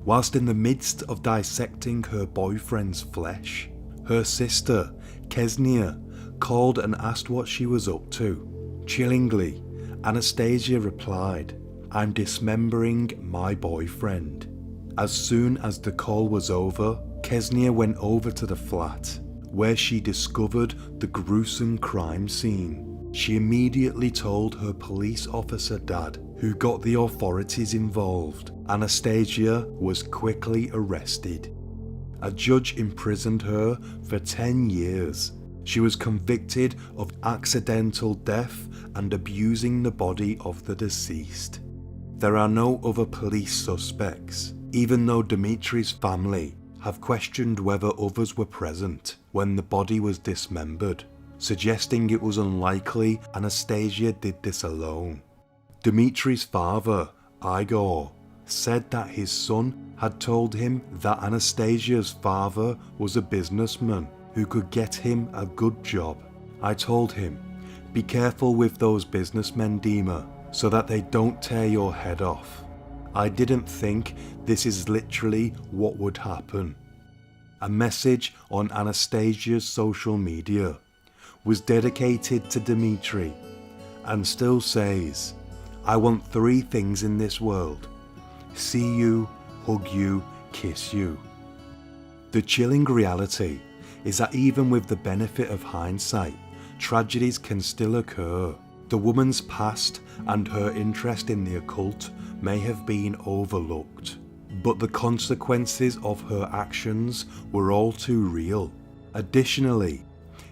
Whilst in the midst of dissecting her boyfriend's flesh, her sister, Ksenia, called and asked what she was up to. Chillingly, Anastasia replied, "I'm dismembering my boyfriend." As soon as the call was over, Ksenia went over to the flat, where she discovered the gruesome crime scene. She immediately told her police officer dad, who got the authorities involved. Anastasia was quickly arrested. A judge imprisoned her for 10 years. She was convicted of accidental death and abusing the body of the deceased. There are no other police suspects, even though Dimitri's family have questioned whether others were present when the body was dismembered, suggesting it was unlikely Anastasia did this alone. Dimitri's father, Igor, said that his son had told him that Anastasia's father was a businessman who could get him a good job. "I told him, be careful with those businessmen, Dima, so that they don't tear your head off. I didn't think this is literally what would happen." A message on Anastasia's social media was dedicated to Dimitri and still says, "I want 3 things in this world: see you, hug you, kiss you." The chilling reality is that even with the benefit of hindsight, tragedies can still occur. The woman's past and her interest in the occult may have been overlooked, but the consequences of her actions were all too real. Additionally,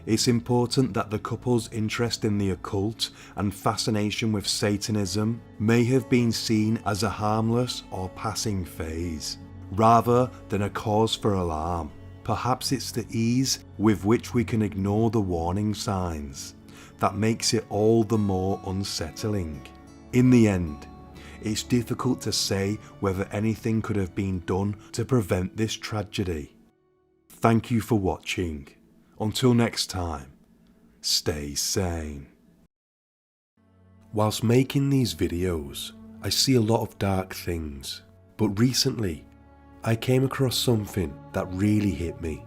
it's important that the couple's interest in the occult and fascination with Satanism may have been seen as a harmless or passing phase, rather than a cause for alarm. Perhaps it's the ease with which we can ignore the warning signs that makes it all the more unsettling. In the end, it's difficult to say whether anything could have been done to prevent this tragedy. Thank you for watching. Until next time, stay sane. Whilst making these videos, I see a lot of dark things, but recently I came across something that really hit me.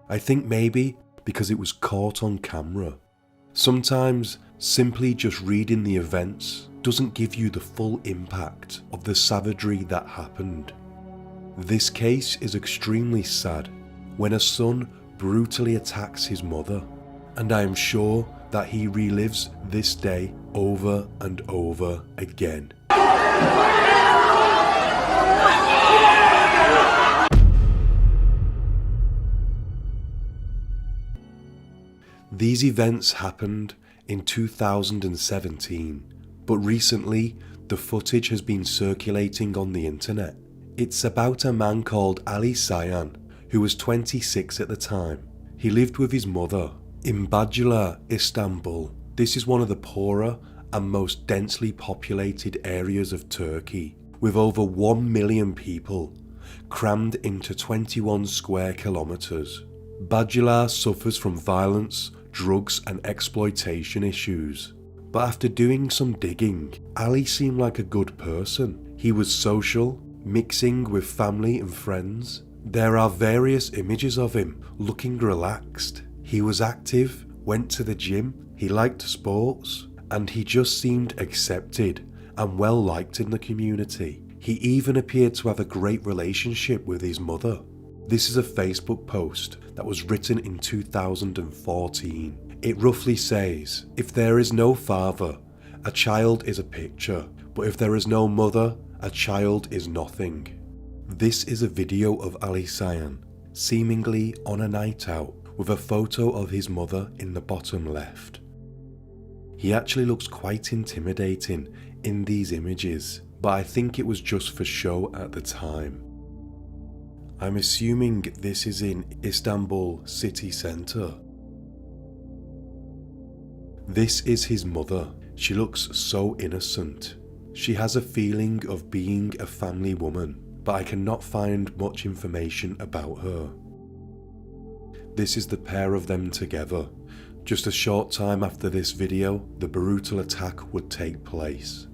I think maybe because it was caught on camera. Sometimes simply just reading the events doesn't give you the full impact of the savagery that happened. This case is extremely sad when a son brutally attacks his mother, and I am sure that he relives this day over and over again. These events happened in 2017, but recently the footage has been circulating on the internet. It's about a man called Ali Sayan, who was 26 at the time. He lived with his mother in Bazaar, Istanbul. This is one of the poorer and most densely populated areas of Turkey, with over 1 million people crammed into 21 square kilometers. Bazaar suffers from violence, drugs and exploitation issues. But after doing some digging, Ali seemed like a good person. He was social, mixing with family and friends. There are various images of him looking relaxed. He was active, went to the gym, he liked sports, and he just seemed accepted and well liked in the community. He even appeared to have a great relationship with his mother. This is a Facebook post that was written in 2014. It roughly says, "If there is no father, a child is a picture, but if there is no mother, a child is nothing." This is a video of Ali Sayan, seemingly on a night out, with a photo of his mother in the bottom left. He actually looks quite intimidating in these images, but I think it was just for show at the time. I'm assuming this is in Istanbul city centre. This is his mother. She looks so innocent. She has a feeling of being a family woman, but I cannot find much information about her. This is the pair of them together. Just a short time after this video, the brutal attack would take place.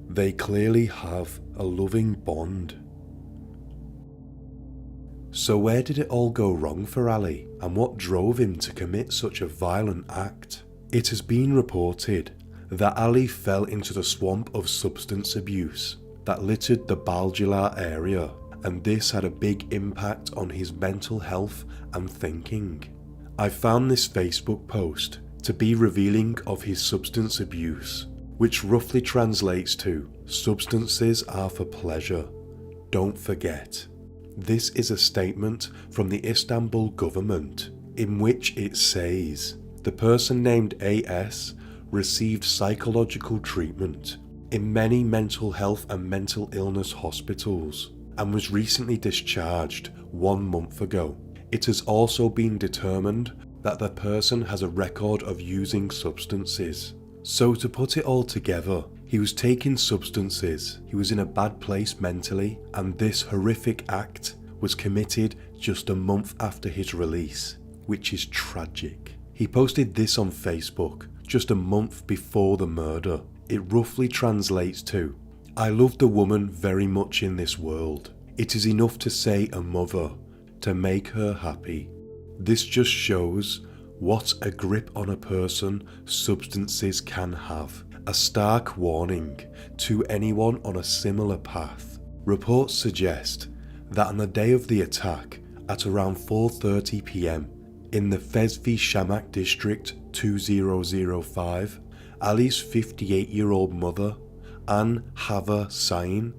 They clearly have a loving bond. So where did it all go wrong for Ali, and what drove him to commit such a violent act? It has been reported that Ali fell into the swamp of substance abuse that littered the Bazaar area, and this had a big impact on his mental health and thinking. I found this Facebook post to be revealing of his substance abuse, which roughly translates to "substances are for pleasure, don't forget." This is a statement from the Istanbul government in which it says, the person named AS received psychological treatment in many mental health and mental illness hospitals and was recently discharged 1 month ago. It has also been determined that the person has a record of using substances. So to put it all together, he was taking substances, he was in a bad place mentally, and this horrific act was committed just a month after his release, which is tragic. He posted this on Facebook just a month before the murder. It roughly translates to, "I love the woman very much in this world. It is enough to say a mother, to make her happy." This just shows what a grip on a person substances can have. A stark warning to anyone on a similar path. Reports suggest that on the day of the attack, at around 4:30 PM, in the Fezvi Shamak district 2005, Ali's 58-year-old mother, Anne Hava Sain,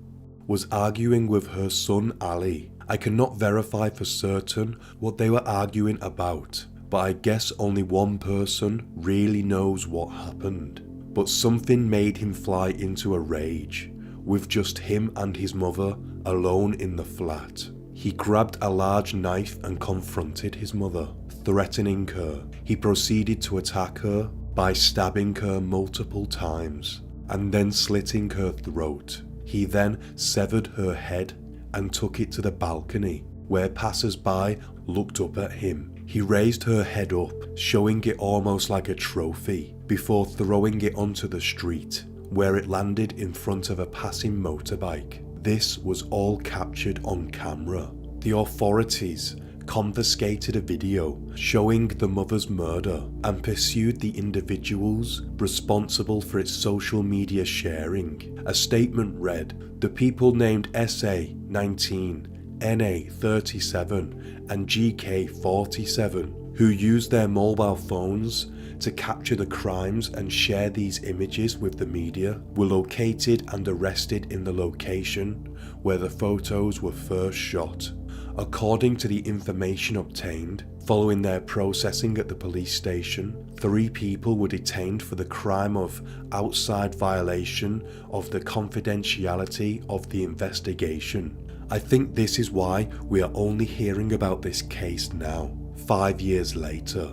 was arguing with her son Ali. I cannot verify for certain what they were arguing about, but I guess only one person really knows what happened. But something made him fly into a rage, with just him and his mother alone in the flat. He grabbed a large knife and confronted his mother, threatening her. He proceeded to attack her by stabbing her multiple times and then slitting her throat. He then severed her head and took it to the balcony, where passers-by looked up at him. He raised her head up, showing it almost like a trophy, before throwing it onto the street, where it landed in front of a passing motorbike. This was all captured on camera. The authorities confiscated a video showing the mother's murder and pursued the individuals responsible for its social media sharing. A statement read, "The people named SA, 19, NA37 and GK47, who used their mobile phones to capture the crimes and share these images with the media, were located and arrested in the location where the photos were first shot. According to the information obtained, following their processing at the police station, 3 people were detained for the crime of outside violation of the confidentiality of the investigation. I think this is why we are only hearing about this case now, 5 years later.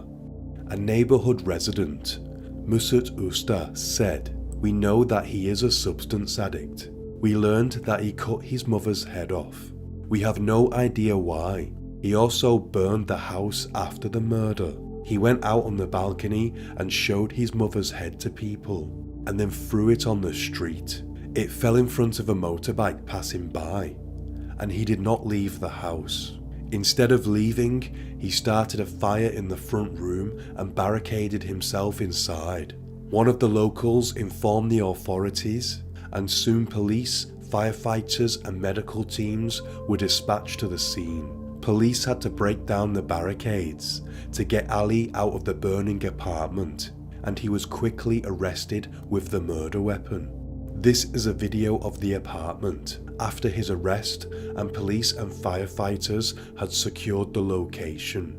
A neighbourhood resident, Mesut Usta, said, "We know that he is a substance addict. We learned that he cut his mother's head off. We have no idea why. He also burned the house after the murder. He went out on the balcony and showed his mother's head to people, and then threw it on the street. It fell in front of a motorbike passing by, and he did not leave the house. Instead of leaving, he started a fire in the front room and barricaded himself inside. One of the locals informed the authorities, and soon police, firefighters and medical teams were dispatched to the scene. Police had to break down the barricades to get Ali out of the burning apartment, and he was quickly arrested with the murder weapon. This is a video of the apartment after his arrest, and police and firefighters had secured the location.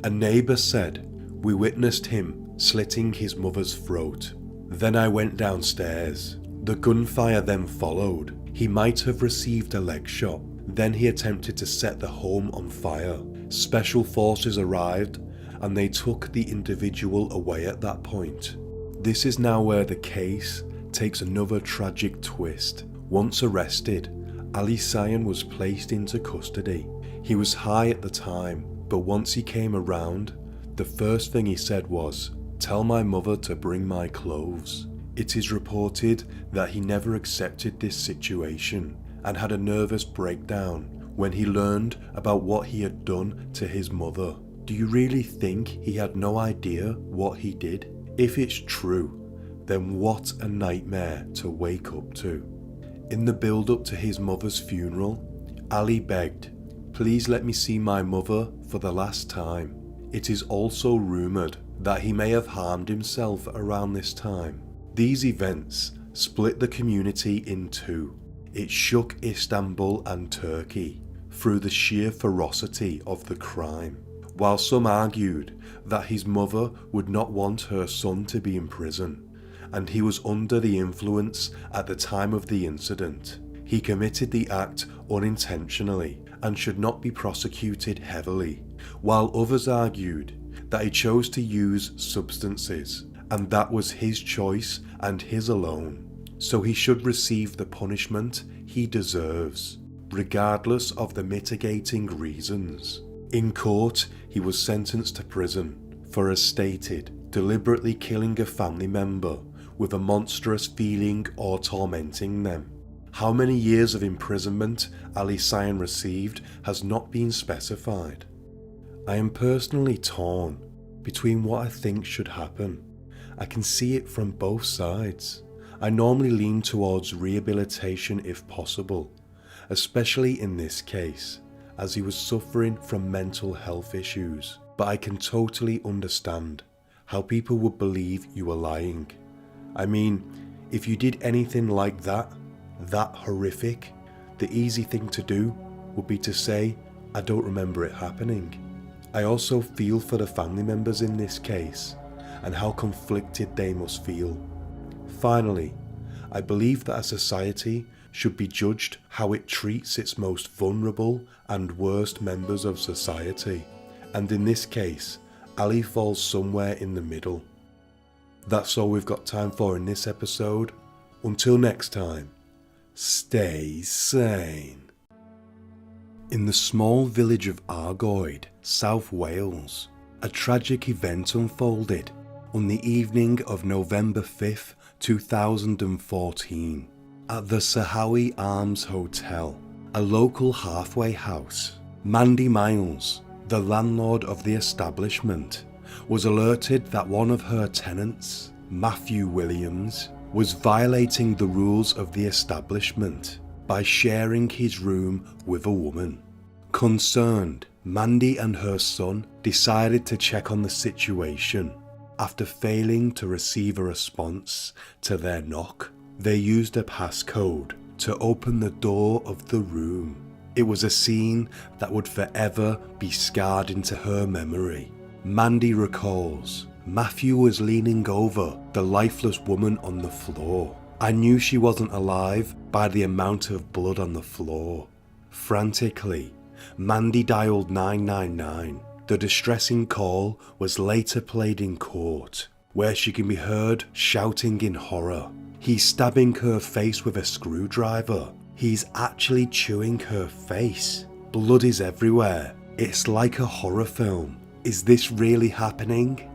A neighbour said, "We witnessed him slitting his mother's throat. Then I went downstairs. The gunfire then followed. He might have received a leg shot. Then he attempted to set the home on fire. Special forces arrived and they took the individual away at that point." This is now where the case takes another tragic twist. Once arrested, Ali Sayan was placed into custody. He was high at the time, but once he came around, the first thing he said was, "Tell my mother to bring my clothes." It is reported that he never accepted this situation and had a nervous breakdown when he learned about what he had done to his mother. Do you really think he had no idea what he did? If it's true, then what a nightmare to wake up to. In the build-up to his mother's funeral, Ali begged, "Please let me see my mother for the last time." It is also rumoured that he may have harmed himself around this time. These events split the community in two. It shook Istanbul and Turkey through the sheer ferocity of the crime. While some argued that his mother would not want her son to be in prison, and he was under the influence at the time of the incident, he committed the act unintentionally and should not be prosecuted heavily, while others argued that he chose to use substances, and that was his choice and his alone, so he should receive the punishment he deserves, regardless of the mitigating reasons. In court, he was sentenced to prison for, as stated, deliberately killing a family member with a monstrous feeling or tormenting them. How many years of imprisonment Ali Sayan received has not been specified. I am personally torn between what I think should happen. I can see it from both sides. I normally lean towards rehabilitation if possible, especially in this case, as he was suffering from mental health issues. But I can totally understand how people would believe you were lying. I mean, if you did anything like that horrific, the easy thing to do would be to say, "I don't remember it happening." I also feel for the family members in this case and how conflicted they must feel. Finally, I believe that a society should be judged how it treats its most vulnerable and worst members of society, and in this case, Ali falls somewhere in the middle. That's all we've got time for in this episode. Until next time, stay sane. In the small village of Argoed, South Wales, a tragic event unfolded on the evening of November 5th, 2014, at the Sahawi Arms Hotel, a local halfway house. Mandy Miles, the landlord of the establishment, was alerted that one of her tenants, Matthew Williams, was violating the rules of the establishment by sharing his room with a woman. Concerned, Mandy and her son decided to check on the situation. After failing to receive a response to their knock, they used a passcode to open the door of the room. It was a scene that would forever be scarred into her memory. Mandy recalls, Matthew was leaning over the lifeless woman on the floor. I knew she wasn't alive by the amount of blood on the floor. Frantically, Mandy dialed 999. The distressing call was later played in court, where she can be heard shouting in horror. He's stabbing her face with a screwdriver. He's actually chewing her face. Blood is everywhere. It's like a horror film. Is this really happening?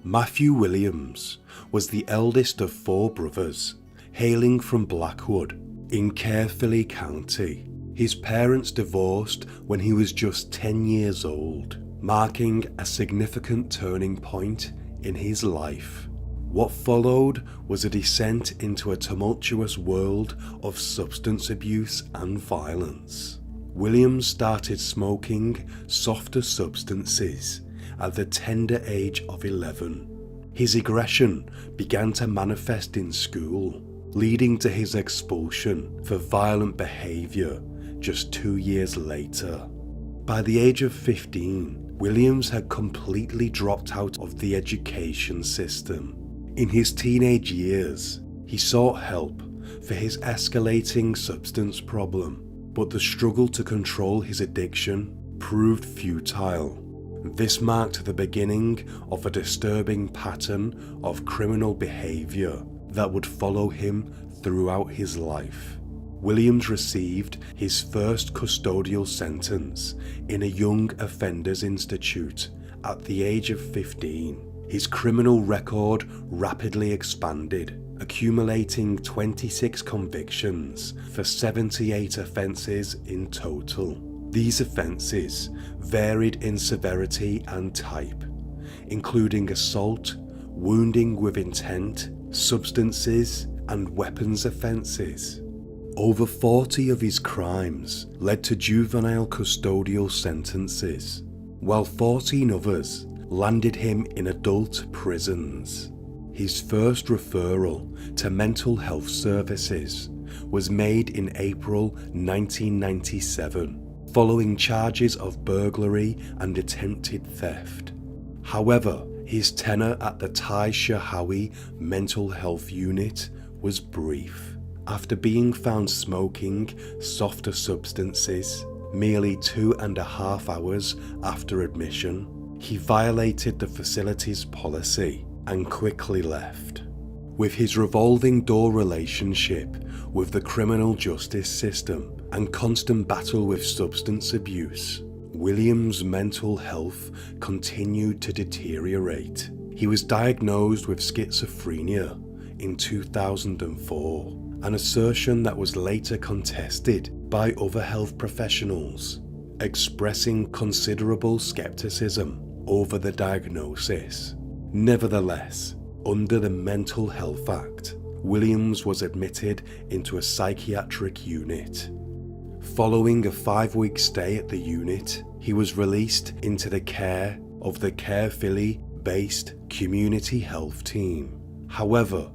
Matthew Williams was the eldest of 4 brothers, hailing from Blackwood in Caerphilly County. His parents divorced when he was just 10 years old, marking a significant turning point in his life. What followed was a descent into a tumultuous world of substance abuse and violence. Williams started smoking softer substances at the tender age of 11. His aggression began to manifest in school, leading to his expulsion for violent behaviour just 2 years later. By the age of 15, Williams had completely dropped out of the education system. In his teenage years, he sought help for his escalating substance problem, but the struggle to control his addiction proved futile. This marked the beginning of a disturbing pattern of criminal behaviour that would follow him throughout his life. Williams received his first custodial sentence in a young offenders institute at the age of 15. His criminal record rapidly expanded, accumulating 26 convictions for 78 offences in total. These offences varied in severity and type, including assault, wounding with intent, substances, and weapons offences. Over 40 of his crimes led to juvenile custodial sentences, while 14 others landed him in adult prisons. His first referral to mental health services was made in April 1997, following charges of burglary and attempted theft. However, his tenure at the Tai Shahawi Mental Health Unit was brief. After being found smoking softer substances merely 2.5 hours after admission, he violated the facility's policy and quickly left. With his revolving door relationship with the criminal justice system and constant battle with substance abuse, Williams' mental health continued to deteriorate. He was diagnosed with schizophrenia in 2004, an assertion that was later contested by other health professionals, expressing considerable skepticism over the diagnosis. Nevertheless, under the Mental Health Act, Williams was admitted into a psychiatric unit. Following a 5-week stay at the unit, he was released into the care of the Caerphilly-based community health team. However,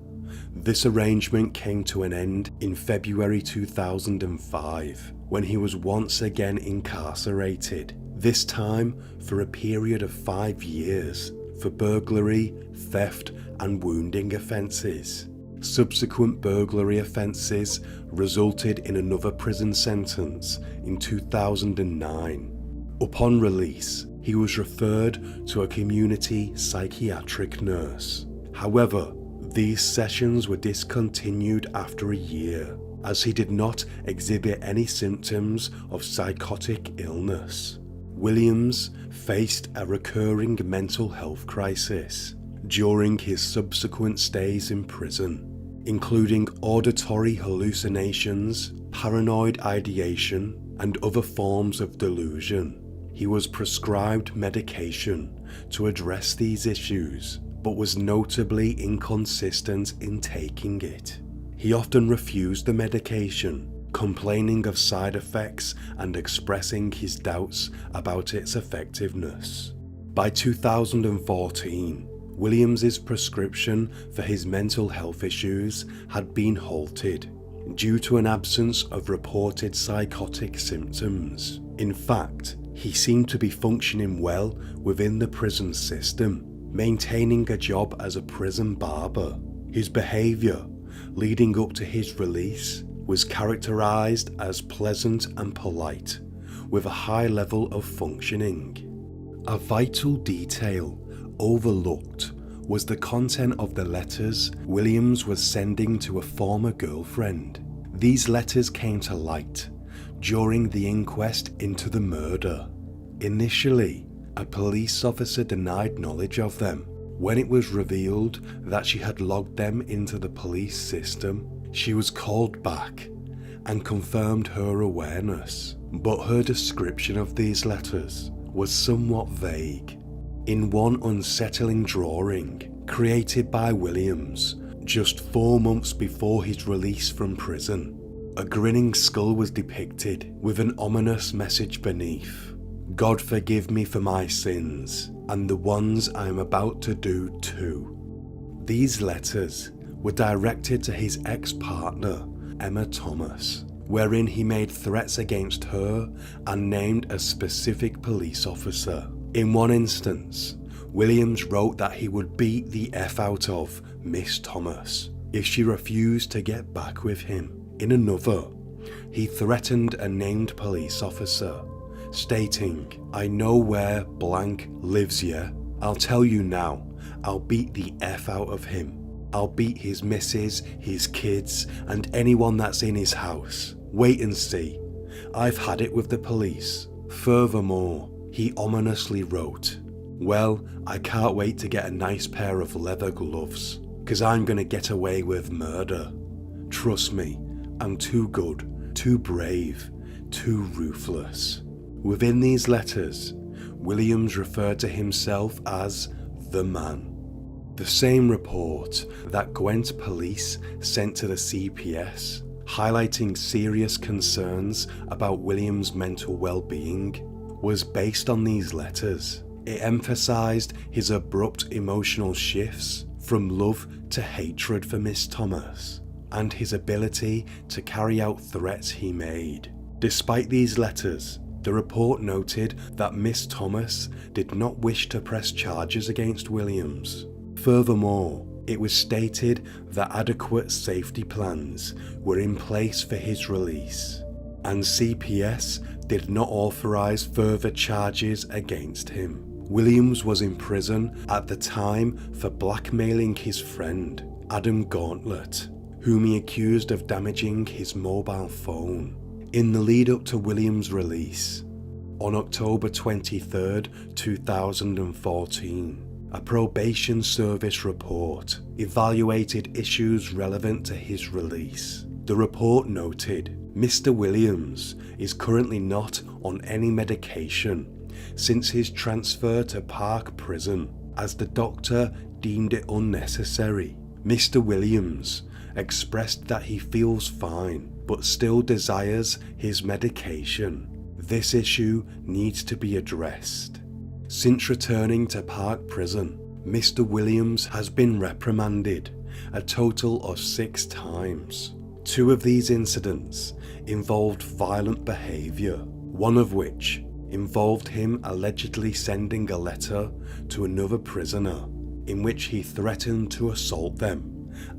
this arrangement came to an end in February 2005, when he was once again incarcerated, this time for a period of 5 years for burglary, theft, and wounding offences. Subsequent burglary offences resulted in another prison sentence in 2009. Upon release, he was referred to a community psychiatric nurse. However, these sessions were discontinued after a year, as he did not exhibit any symptoms of psychotic illness. Williams faced a recurring mental health crisis during his subsequent stays in prison, including auditory hallucinations, paranoid ideation, and other forms of delusion. He was prescribed medication to address these issues, but was notably inconsistent in taking it. He often refused the medication, complaining of side effects and expressing his doubts about its effectiveness. By 2014, Williams's prescription for his mental health issues had been halted due to an absence of reported psychotic symptoms. In fact, he seemed to be functioning well within the prison system, maintaining a job as a prison barber. His behaviour leading up to his release was characterised as pleasant and polite, with a high level of functioning. A vital detail overlooked was the content of the letters Williams was sending to a former girlfriend. These letters came to light during the inquest into the murder. Initially, a police officer denied knowledge of them. When it was revealed that she had logged them into the police system, she was called back and confirmed her awareness, but her description of these letters was somewhat vague. In one unsettling drawing created by Williams just 4 months before his release from prison, a grinning skull was depicted with an ominous message beneath: "God forgive me for my sins, and the ones I am about to do too." These letters were directed to his ex-partner, Emma Thomas, wherein he made threats against her and named a specific police officer. In one instance, Williams wrote that he would beat the F out of Miss Thomas if she refused to get back with him. In another, he threatened a named police officer, stating, "I know where blank lives, yeah? I'll tell you now, I'll beat the F out of him. I'll beat his missus, his kids, and anyone that's in his house. Wait and see. I've had it with the police." Furthermore, he ominously wrote, "Well, I can't wait to get a nice pair of leather gloves, 'cause I'm gonna get away with murder. Trust me, I'm too good, too brave, too ruthless." Within these letters, Williams referred to himself as the man. The same report that Gwent police sent to the CPS, highlighting serious concerns about Williams' mental well-being, was based on these letters. It emphasised his abrupt emotional shifts from love to hatred for Miss Thomas, and his ability to carry out threats he made. Despite these letters, the report noted that Miss Thomas did not wish to press charges against Williams. Furthermore, it was stated that adequate safety plans were in place for his release, and CPS did not authorise further charges against him. Williams was in prison at the time for blackmailing his friend, Adam Gauntlet, whom he accused of damaging his mobile phone. In the lead up to Williams' release, on October 23, 2014, a probation service report evaluated issues relevant to his release. The report noted, Mr. Williams is currently not on any medication since his transfer to Park Prison, as the doctor deemed it unnecessary. Mr. Williams expressed that he feels fine, but still desires his medication. This issue needs to be addressed. Since returning to Park Prison, Mr. Williams has been reprimanded a total of 6 times. 2 of these incidents involved violent behaviour, one of which involved him allegedly sending a letter to another prisoner in which he threatened to assault them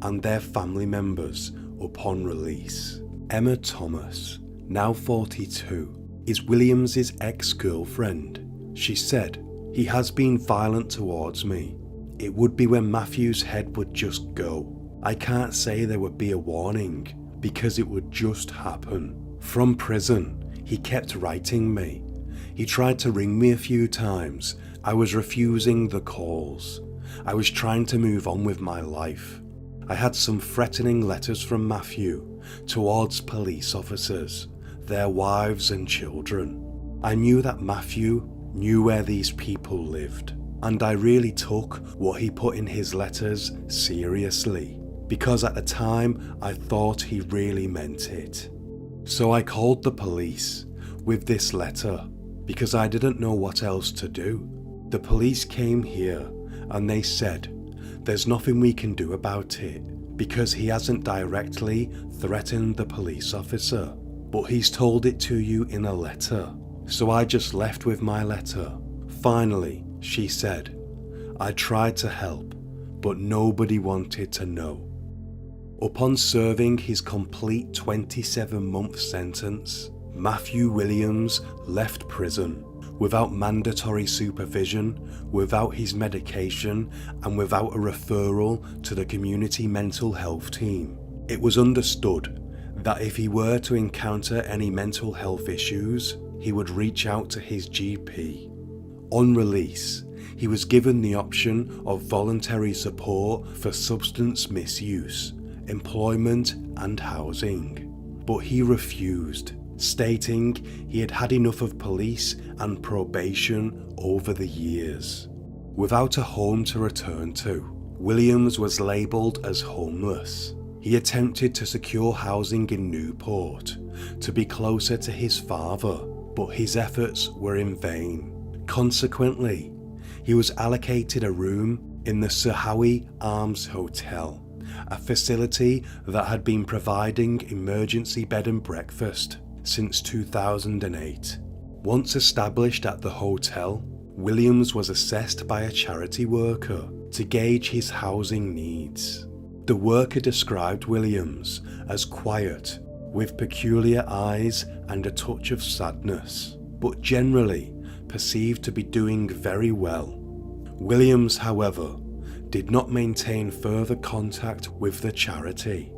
and their family members upon release. Emma Thomas, now 42, is Williams's ex-girlfriend. She said, "He has been violent towards me. It would be when Matthew's head would just go. I can't say there would be a warning because it would just happen." From prison, he kept writing me. He tried to ring me a few times. I was refusing the calls. I was trying to move on with my life. I had some threatening letters from Matthew towards police officers, their wives and children. I knew that Matthew knew where these people lived, and I really took what he put in his letters seriously. because at the time I thought he really meant it. So I called the police with this letter because I didn't know what else to do. The police came here and they said there's nothing we can do about it because he hasn't directly threatened the police officer, but he's told it to you in a letter. So I just left with my letter. Finally, she said, I tried to help, but nobody wanted to know. Upon serving his complete 27-month sentence, Matthew Williams left prison without mandatory supervision, without his medication, and without a referral to the community mental health team. It was understood that if he were to encounter any mental health issues, he would reach out to his GP. On release, he was given the option of voluntary support for substance misuse, employment and housing, but he refused, stating he had had enough of police and probation over the years. Without a home to return to, Williams was labelled as homeless. He attempted to secure housing in Newport to be closer to his father, but his efforts were in vain. Consequently, he was allocated a room in the Sahawi Arms Hotel, a facility that had been providing emergency bed and breakfast since 2008. Once established at the hotel, Williams was assessed by a charity worker to gauge his housing needs. The worker described Williams as quiet, with peculiar eyes and a touch of sadness, but generally perceived to be doing very well. Williams, however, did not maintain further contact with the charity.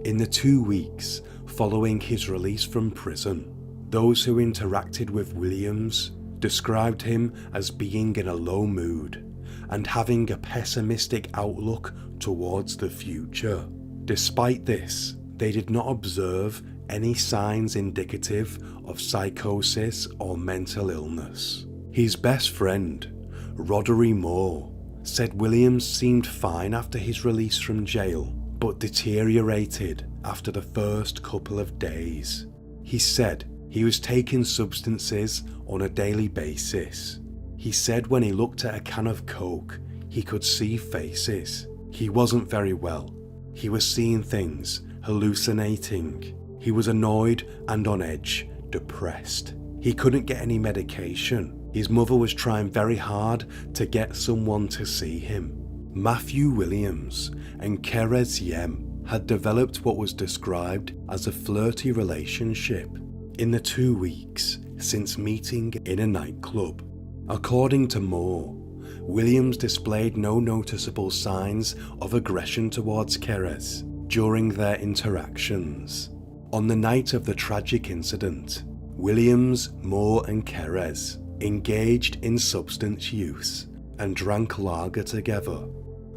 In the 2 weeks following his release from prison, those who interacted with Williams described him as being in a low mood and having a pessimistic outlook towards the future. Despite this, they did not observe any signs indicative of psychosis or mental illness. His best friend, Roddery Moore, said Williams seemed fine after his release from jail, but deteriorated after the first couple of days. He said he was taking substances on a daily basis. He said when he looked at a can of Coke, he could see faces. He wasn't very well. He was seeing things, hallucinating. He was annoyed and on edge, depressed. He couldn't get any medication. His mother was trying very hard to get someone to see him. Matthew Williams and Kerez Yem had developed what was described as a flirty relationship in the 2 weeks since meeting in a nightclub. According to Moore, Williams displayed no noticeable signs of aggression towards Kerez during their interactions. On the night of the tragic incident, Williams, Moore and Kerez engaged in substance use and drank lager together.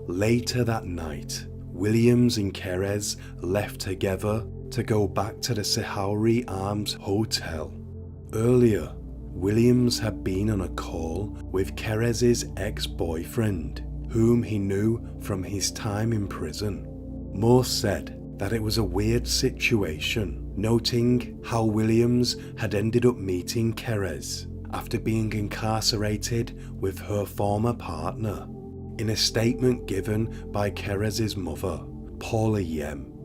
Later that night, Williams and Kerez left together to go back to the Sahawi Arms Hotel. Earlier, Williams had been on a call with Kerez's ex-boyfriend, whom he knew from his time in prison. Moore said that it was a weird situation, noting how Williams had ended up meeting Kerez after being incarcerated with her former partner. In a statement given by Kerez's mother, Paula Yem,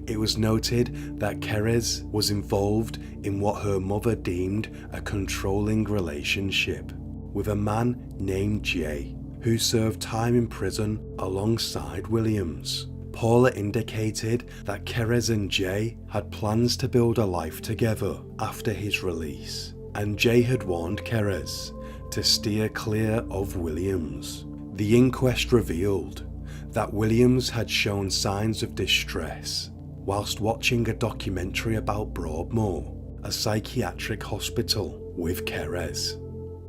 it was noted that Kerez was involved in what her mother deemed a controlling relationship with a man named Jay, who served time in prison alongside Williams. Paula indicated that Kerez and Jay had plans to build a life together after his release, and Jay had warned Kerez to steer clear of Williams. The inquest revealed that Williams had shown signs of distress whilst watching a documentary about Broadmoor, a psychiatric hospital, with Kerez.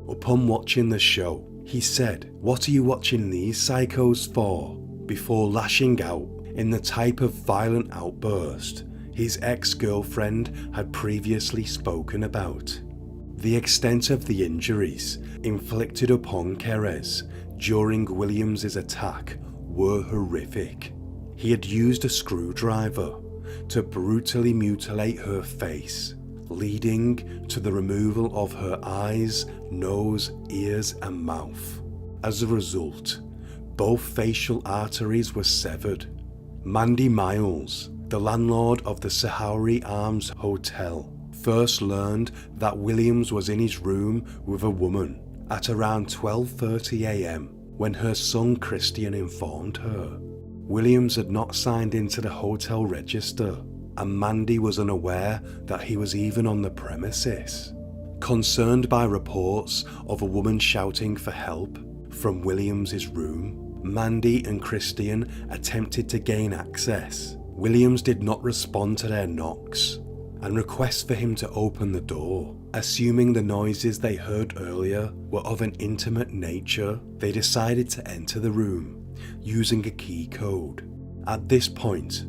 Upon watching the show, he said, "What are you watching these psychos for?" before lashing out in the type of violent outburst his ex-girlfriend had previously spoken about. The extent of the injuries inflicted upon Kerez during Williams's attack were horrific. He had used a screwdriver to brutally mutilate her face, leading to the removal of her eyes, nose, ears, and mouth. As a result, both facial arteries were severed. Mandy Miles, the landlord of the Sahari Arms Hotel, first learned that Williams was in his room with a woman at around 12:30 a.m. when her son Christian informed her. Williams had not signed into the hotel register, and Mandy was unaware that he was even on the premises. Concerned by reports of a woman shouting for help from Williams's room, Mandy and Christian attempted to gain access. Williams did not respond to their knocks and requests for him to open the door. Assuming the noises they heard earlier were of an intimate nature, they decided to enter the room using a key code. At this point,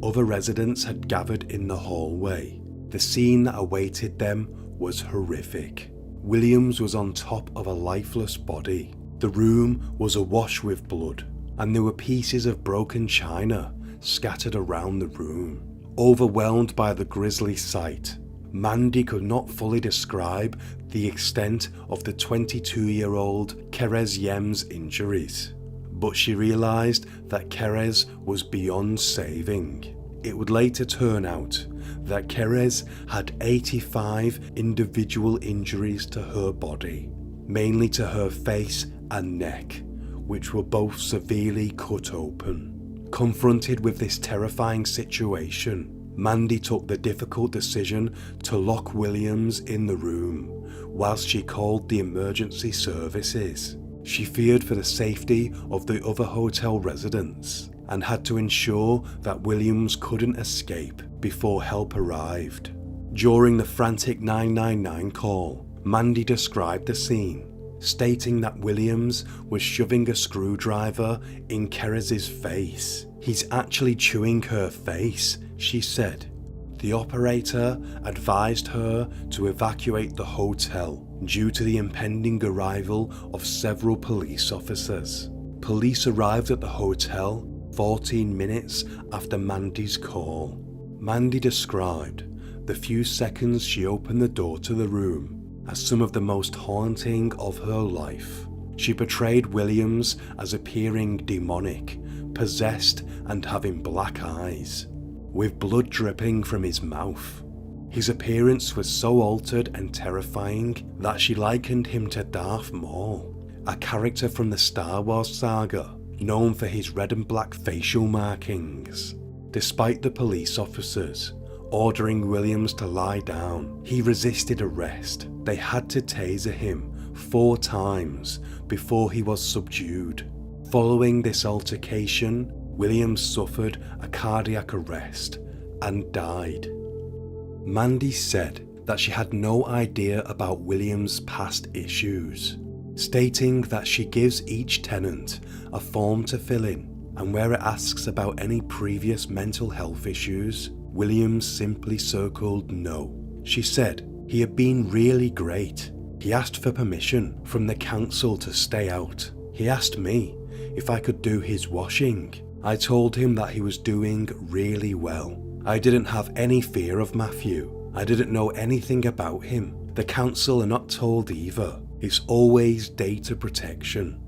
other residents had gathered in the hallway. The scene that awaited them was horrific. Williams was on top of a lifeless body. The room was awash with blood, and there were pieces of broken china scattered around the room. Overwhelmed by the grisly sight, Mandy could not fully describe the extent of the 22-year-old Kerez Yem's injuries, but she realised that Kerez was beyond saving. It would later turn out that Kerez had 85 individual injuries to her body, mainly to her face and neck, which were both severely cut open. Confronted with this terrifying situation, Mandy took the difficult decision to lock Williams in the room whilst she called the emergency services. She feared for the safety of the other hotel residents and had to ensure that Williams couldn't escape before help arrived. During the frantic 999 call, Mandy described the scene, stating that Williams was shoving a screwdriver in Kerez's face. "He's actually chewing her face," she said. The operator advised her to evacuate the hotel due to the impending arrival of several police officers. Police arrived at the hotel 14 minutes after Mandy's call. Mandy described the few seconds she opened the door to the room as some of the most haunting of her life. She portrayed Williams as appearing demonic, possessed, and having black eyes, with blood dripping from his mouth. His appearance was so altered and terrifying that she likened him to Darth Maul, a character from the Star Wars saga, known for his red and black facial markings. Despite the police officers ordering Williams to lie down, he resisted arrest. They had to taser him 4 times before he was subdued. Following this altercation, Williams suffered a cardiac arrest and died. Mandy said that she had no idea about Williams' past issues, stating that she gives each tenant a form to fill in, and where it asks about any previous mental health issues, Williams simply circled no. She said he had been really great. He asked for permission from the council to stay out. He asked me if I could do his washing. I told him that he was doing really well. I didn't have any fear of Matthew. I didn't know anything about him. The council are not told either. It's always data protection.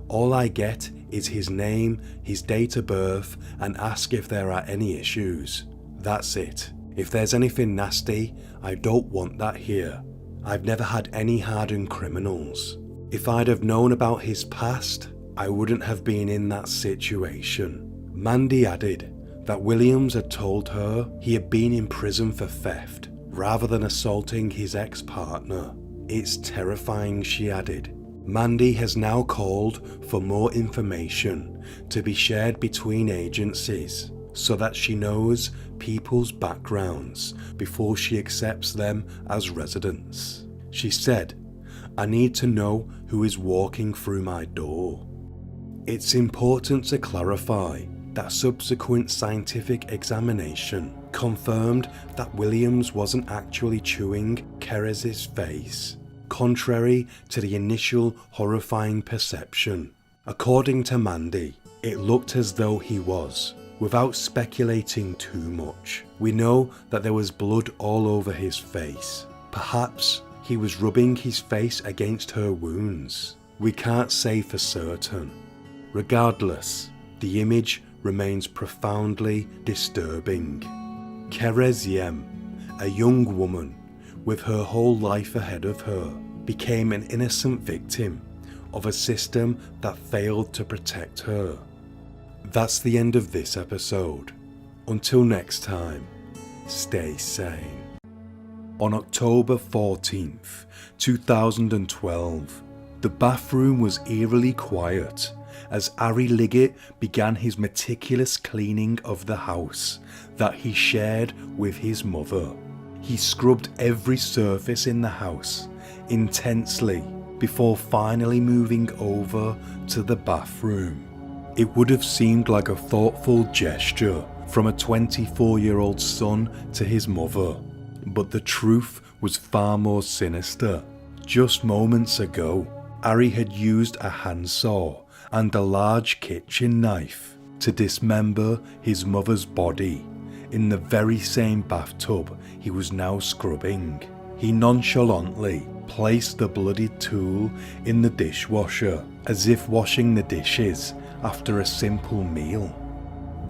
All I get is his name, his date of birth, and ask if there are any issues. That's it. If there's anything nasty, I don't want that here. I've never had any hardened criminals. If I'd have known about his past, I wouldn't have been in that situation. Mandy added that Williams had told her he had been in prison for theft rather than assaulting his ex-partner. It's terrifying, she added. Mandy has now called for more information to be shared between agencies so that she knows people's backgrounds before she accepts them as residents. She said, "I need to know who is walking through my door." It's important to clarify that subsequent scientific examination confirmed that Williams wasn't actually chewing Kerez's face, contrary to the initial horrifying perception. According to Mandy, it looked as though he was. Without speculating too much, we know that there was blood all over his face. Perhaps he was rubbing his face against her wounds. We can't say for certain. Regardless, the image remains profoundly disturbing. Kerez, a young woman with her whole life ahead of her, became an innocent victim of a system that failed to protect her. That's the end of this episode. Until next time, stay sane. On October 14th, 2012, the bathroom was eerily quiet as Ari Liggett began his meticulous cleaning of the house that he shared with his mother. He scrubbed every surface in the house intensely before finally moving over to the bathroom. It would have seemed like a thoughtful gesture from a 24-year-old son to his mother, but the truth was far more sinister. Just moments ago, Ari had used a handsaw and a large kitchen knife to dismember his mother's body in the very same bathtub he was now scrubbing. He nonchalantly placed the bloodied tool in the dishwasher as if washing the dishes after a simple meal.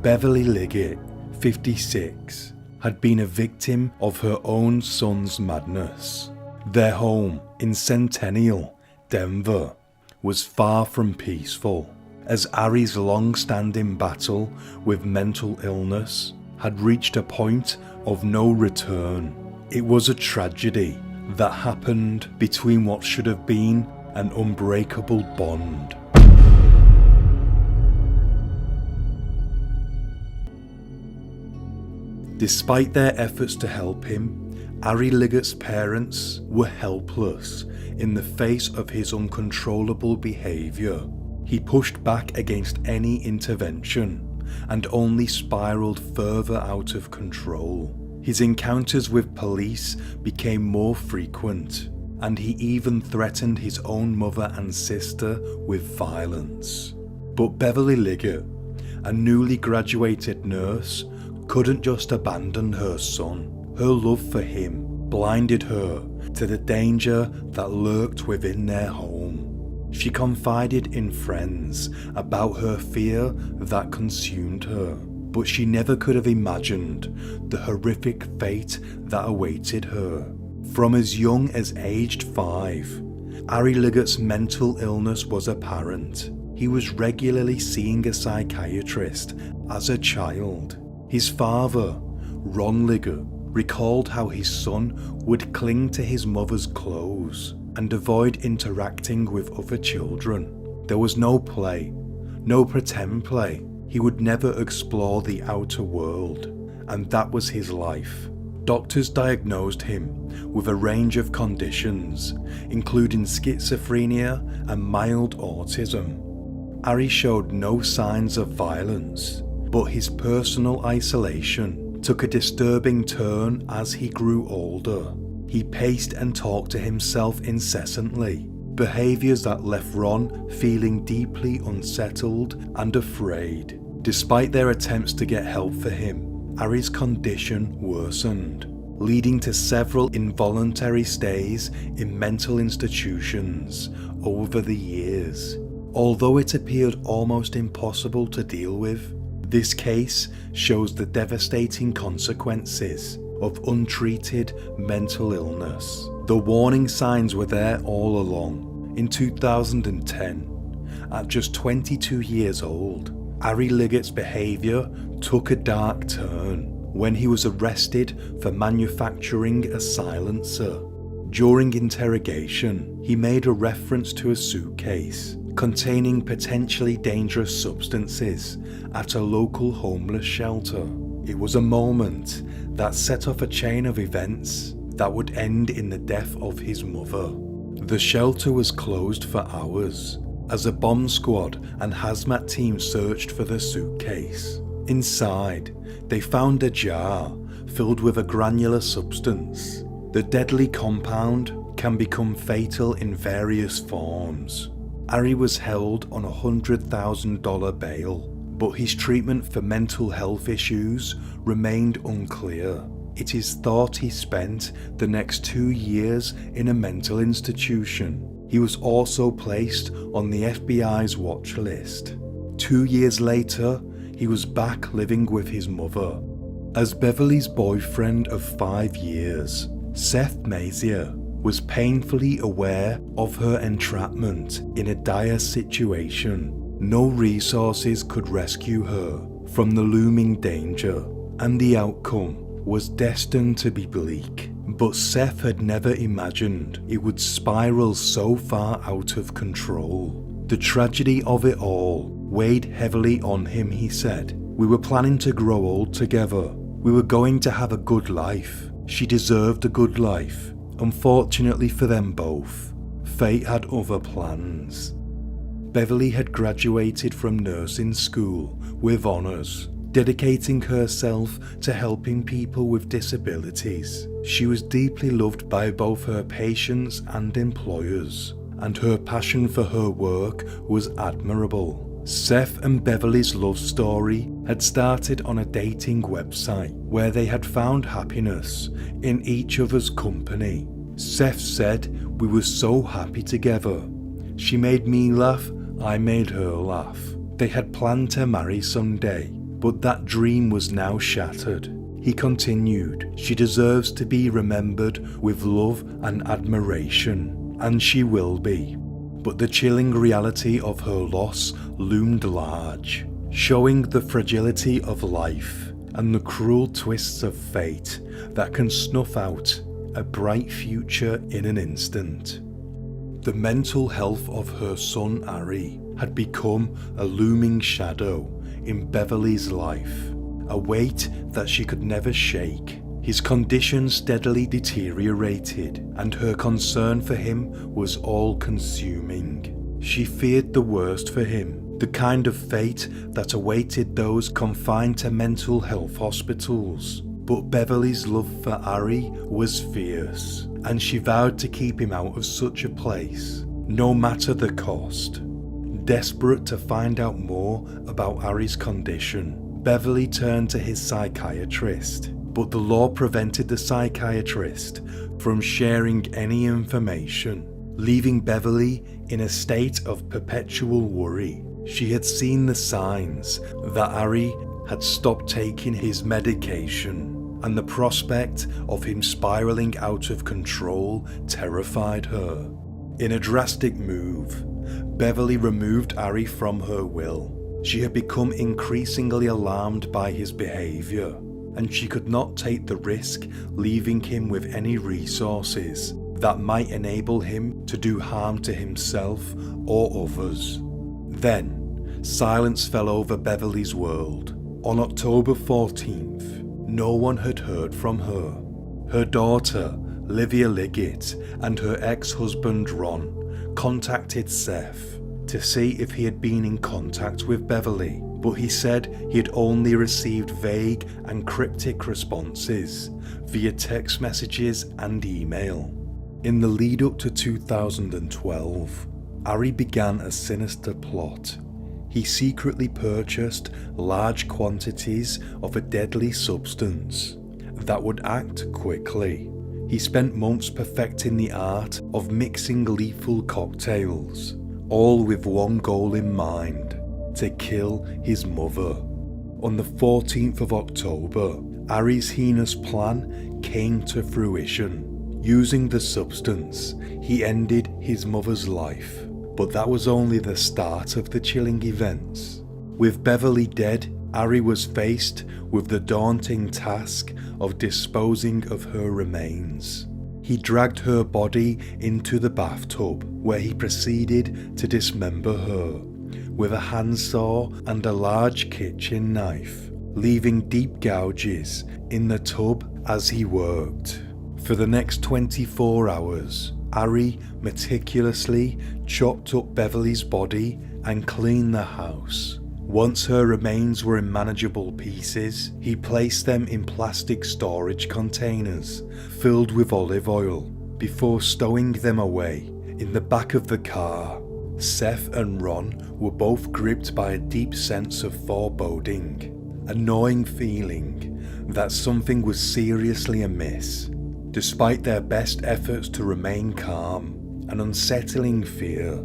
Beverly Liggett, 56, had been a victim of her own son's madness. Their home in Centennial, Denver, was far from peaceful, as Ari's long-standing battle with mental illness had reached a point of no return. It was a tragedy that happened between what should have been an unbreakable bond. Despite their efforts to help him, Ari Liggett's parents were helpless in the face of his uncontrollable behaviour. He pushed back against any intervention and only spiralled further out of control. His encounters with police became more frequent, and he even threatened his own mother and sister with violence. But Beverly Liggett, a newly graduated nurse, couldn't just abandon her son. Her love for him blinded her to the danger that lurked within their home. She confided in friends about her fear that consumed her, but she never could have imagined the horrific fate that awaited her. From as young as aged 5, Ari Liggett's mental illness was apparent. He was regularly seeing a psychiatrist as a child. His father, Ron Liggett, recalled how his son would cling to his mother's clothes and avoid interacting with other children. There was no play, no pretend play. He would never explore the outer world, and that was his life. Doctors diagnosed him with a range of conditions, including schizophrenia and mild autism. Ari showed no signs of violence, but his personal isolation took a disturbing turn as he grew older. He paced and talked to himself incessantly, behaviours that left Ron feeling deeply unsettled and afraid. Despite their attempts to get help for him, Ari's condition worsened, leading to several involuntary stays in mental institutions over the years. Although it appeared almost impossible to deal with, this case shows the devastating consequences of untreated mental illness. The warning signs were there all along. In 2010, at just 22 years old, Ari Liggett's behaviour took a dark turn when he was arrested for manufacturing a silencer. During interrogation, he made a reference to a suitcase containing potentially dangerous substances at a local homeless shelter. It was a moment that set off a chain of events that would end in the death of his mother. The shelter was closed for hours as a bomb squad and hazmat team searched for the suitcase. Inside, they found a jar filled with a granular substance. The deadly compound can become fatal in various forms. Ari was held on a $100,000 bail. but his treatment for mental health issues remained unclear. It is thought he spent the next 2 years in a mental institution. He was also placed on the FBI's watch list. 2 years later, he was back living with his mother. As Beverly's boyfriend of 5 years, Seth Mazier was painfully aware of her entrapment in a dire situation. No resources could rescue her from the looming danger, and the outcome was destined to be bleak. But Seth had never imagined it would spiral so far out of control. The tragedy of it all weighed heavily on him, he said. We were planning to grow old together. We were going to have a good life. She deserved a good life. Unfortunately for them both, fate had other plans. Beverly had graduated from nursing school with honours, dedicating herself to helping people with disabilities. She was deeply loved by both her patients and employers, and her passion for her work was admirable. Seth and Beverly's love story had started on a dating website where they had found happiness in each other's company. Seth said, "We were so happy together. She made me laugh, I made her laugh." They had planned to marry someday, but that dream was now shattered. He continued, "She deserves to be remembered with love and admiration, and she will be." But the chilling reality of her loss loomed large, showing the fragility of life and the cruel twists of fate that can snuff out a bright future in an instant. The mental health of her son Ari had become a looming shadow in Beverly's life, a weight that she could never shake. His condition steadily deteriorated, and her concern for him was all-consuming. She feared the worst for him, the kind of fate that awaited those confined to mental health hospitals. But Beverly's love for Ari was fierce, and she vowed to keep him out of such a place, no matter the cost. Desperate to find out more about Ari's condition, Beverly turned to his psychiatrist, but the law prevented the psychiatrist from sharing any information, leaving Beverly in a state of perpetual worry. She had seen the signs that Ari had stopped taking his medication, and the prospect of him spiraling out of control terrified her. In a drastic move, Beverly removed Ari from her will. She had become increasingly alarmed by his behaviour, and she could not take the risk leaving him with any resources that might enable him to do harm to himself or others. Then, silence fell over Beverly's world. On October 14th, no one had heard from her. Her daughter, Livia Liggett, and her ex-husband Ron contacted Seth to see if he had been in contact with Beverly, but he said he had only received vague and cryptic responses via text messages and email. In the lead up to 2012, Ari began a sinister plot. He secretly purchased large quantities of a deadly substance that would act quickly. He spent months perfecting the art of mixing lethal cocktails, all with one goal in mind: to kill his mother. On the 14th of October, Ari's heinous plan came to fruition. Using the substance, he ended his mother's life. But that was only the start of the chilling events. With Beverly dead, Ari was faced with the daunting task of disposing of her remains. He dragged her body into the bathtub, where he proceeded to dismember her with a handsaw and a large kitchen knife, leaving deep gouges in the tub as he worked. For the next 24 hours, Ari meticulously chopped up Beverly's body and cleaned the house. Once her remains were in manageable pieces, he placed them in plastic storage containers filled with olive oil before stowing them away in the back of the car. Seth and Ron were both gripped by a deep sense of foreboding, a gnawing feeling that something was seriously amiss. Despite their best efforts to remain calm, an unsettling fear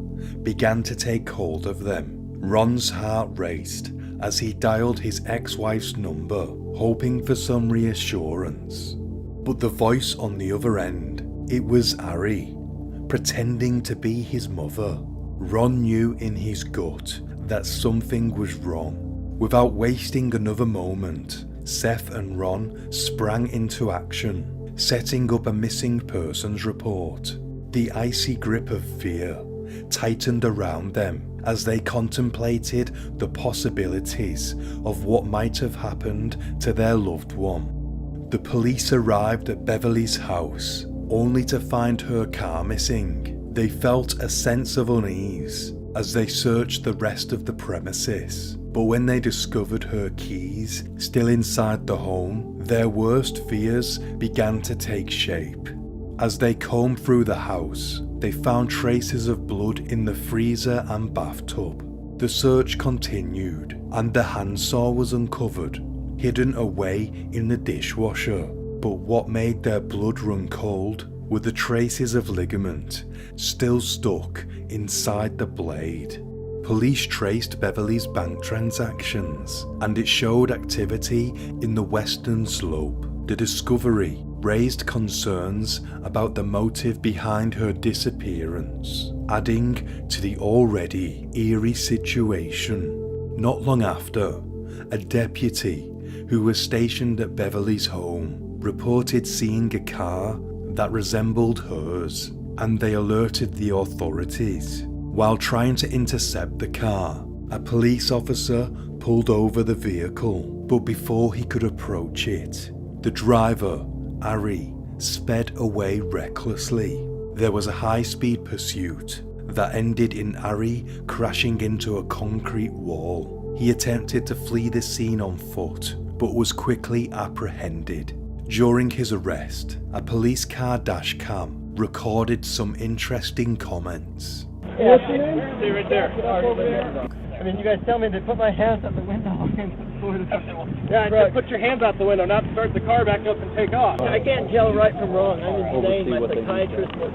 began to take hold of them. Ron's heart raced as he dialed his ex-wife's number, hoping for some reassurance. But the voice on the other end, it was Ari, pretending to be his mother. Ron knew in his gut that something was wrong. Without wasting another moment, Seth and Ron sprang into action, setting up a missing persons report. The icy grip of fear tightened around them as they contemplated the possibilities of what might have happened to their loved one. The police arrived at Beverly's house, only to find her car missing. They felt a sense of unease as they searched the rest of the premises, but when they discovered her keys still inside the home, their worst fears began to take shape. As they combed through the house, they found traces of blood in the freezer and bathtub. The search continued, and the handsaw was uncovered, hidden away in the dishwasher. But what made their blood run cold were the traces of ligament still stuck inside the blade. Police traced Beverly's bank transactions, and it showed activity in the western slope. The discovery raised concerns about the motive behind her disappearance, adding to the already eerie situation. Not long after, a deputy who was stationed at Beverly's home reported seeing a car that resembled hers, and they alerted the authorities. While trying to intercept the car, a police officer pulled over the vehicle, but before he could approach it, the driver, Ari, sped away recklessly. There was a high-speed pursuit that ended in Ari crashing into a concrete wall. He attempted to flee the scene on foot, but was quickly apprehended. During his arrest, a police car dash cam recorded some interesting comments. Yeah, stay right there. I mean, you guys tell me to put my hands out the window and yeah, I said put your hands out the window, not start the car back up and take off. I can't tell right from wrong. I'm insane. My psychiatrist was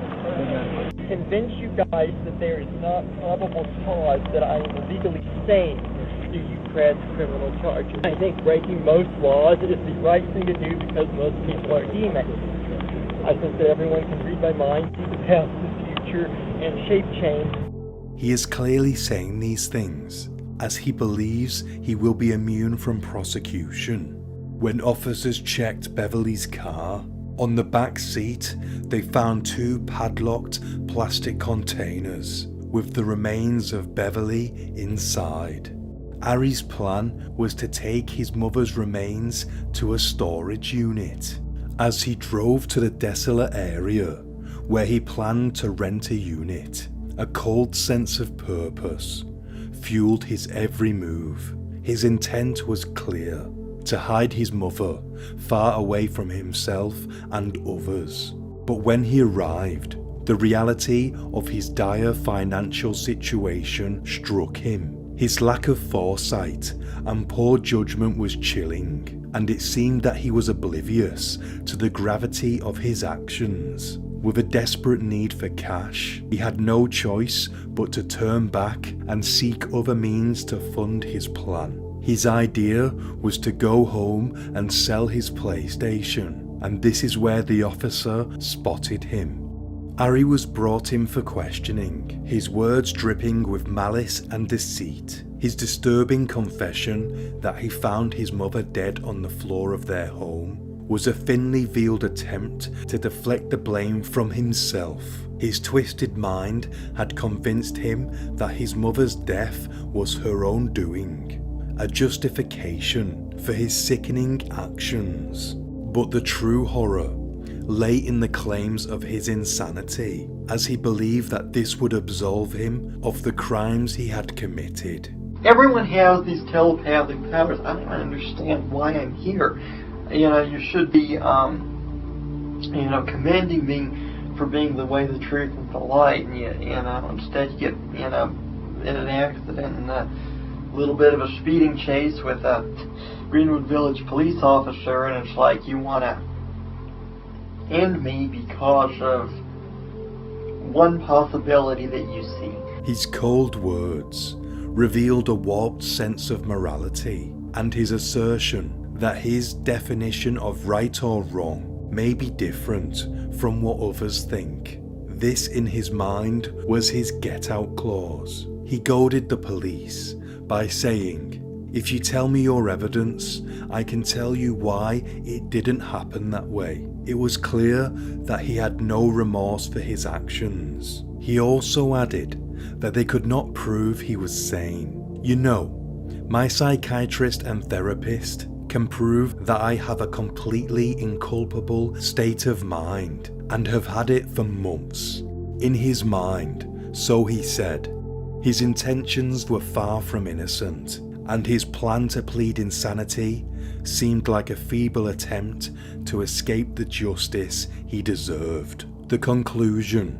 convince you guys that there is not probable cause that I am legally sane to you press criminal charges. I think breaking most laws is the right thing to do because most people are demons. I think that everyone can read my mind, see the past, the future, and shape change. He is clearly saying these things as he believes he will be immune from prosecution. When officers checked Beverly's car, on the back seat they found 2 padlocked plastic containers with the remains of Beverly inside. Ari's plan was to take his mother's remains to a storage unit. As he drove to the desolate area where he planned to rent a unit, a cold sense of purpose fueled his every move. His intent was clear: to hide his mother far away from himself and others. But when he arrived, the reality of his dire financial situation struck him. His lack of foresight and poor judgment was chilling, and it seemed that he was oblivious to the gravity of his actions. With a desperate need for cash, he had no choice but to turn back and seek other means to fund his plan. His idea was to go home and sell his PlayStation, and this is where the officer spotted him. Ari was brought in for questioning, his words dripping with malice and deceit. His disturbing confession that he found his mother dead on the floor of their home was a thinly veiled attempt to deflect the blame from himself. His twisted mind had convinced him that his mother's death was her own doing, a justification for his sickening actions. But the true horror lay in the claims of his insanity, as he believed that this would absolve him of the crimes he had committed. Everyone has these telepathic powers. I don't understand why I'm here. You should be, commending me for being the way, the truth, and the light, and instead you get, in an accident and a little bit of a speeding chase with a Greenwood Village police officer, and it's like you want to end me because of one possibility that you see. His cold words revealed a warped sense of morality, and his assertion that his definition of right or wrong may be different from what others think. This, in his mind, was his get-out clause. He goaded the police by saying, "If you tell me your evidence, I can tell you why it didn't happen that way." It was clear that he had no remorse for his actions. He also added that they could not prove he was sane. "You know, my psychiatrist and therapist can prove that I have a completely inculpable state of mind and have had it for months." In his mind, so he said, his intentions were far from innocent, and his plan to plead insanity seemed like a feeble attempt to escape the justice he deserved. The conclusion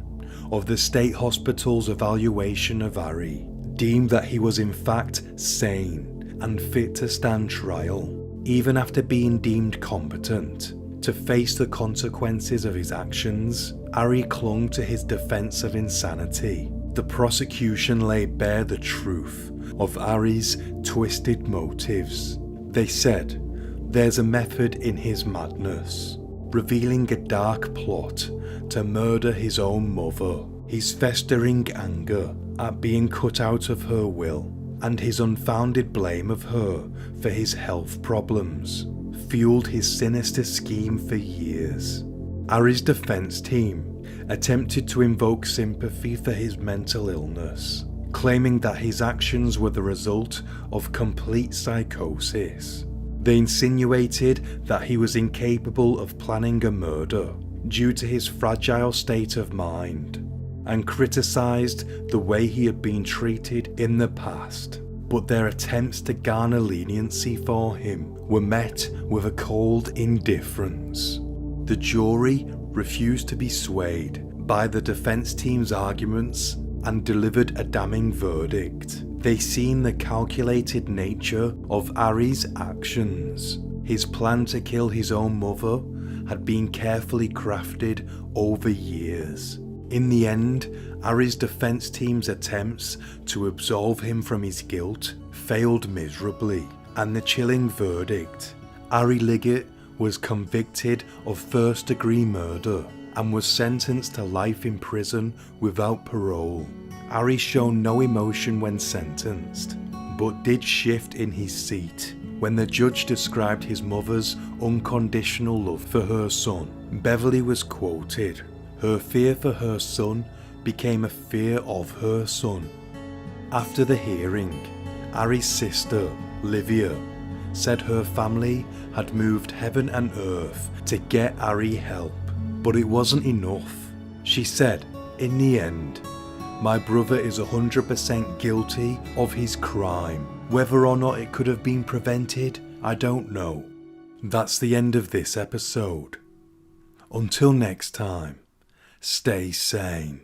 of the state hospital's evaluation of Harry deemed that he was in fact sane and fit to stand trial. Even after being deemed competent to face the consequences of his actions, Harry clung to his defense of insanity. The prosecution laid bare the truth of Harry's twisted motives. They said, "There's a method in his madness," revealing a dark plot to murder his own mother. His festering anger at being cut out of her will and his unfounded blame of her for his health problems fueled his sinister scheme for years. Harry's defense team attempted to invoke sympathy for his mental illness, claiming that his actions were the result of complete psychosis. They insinuated that he was incapable of planning a murder due to his fragile state of mind, and criticised the way he had been treated in the past. But their attempts to garner leniency for him were met with a cold indifference. The jury refused to be swayed by the defense team's arguments and delivered a damning verdict. They seen the calculated nature of Harry's actions. His plan to kill his own mother had been carefully crafted over years. In the end, Harry's defense team's attempts to absolve him from his guilt failed miserably, and the chilling verdict: Harry Liggett was convicted of first-degree murder and was sentenced to life in prison without parole. Harry showed no emotion when sentenced, but did shift in his seat when the judge described his mother's unconditional love for her son. Beverly was quoted, "Her fear for her son became a fear of her son." After the hearing, Harry's sister, Livia, said her family had moved heaven and earth to get Harry help, but it wasn't enough. She said, "In the end, my brother is 100% guilty of his crime. Whether or not it could have been prevented, I don't know." That's the end of this episode. Until next time, stay sane.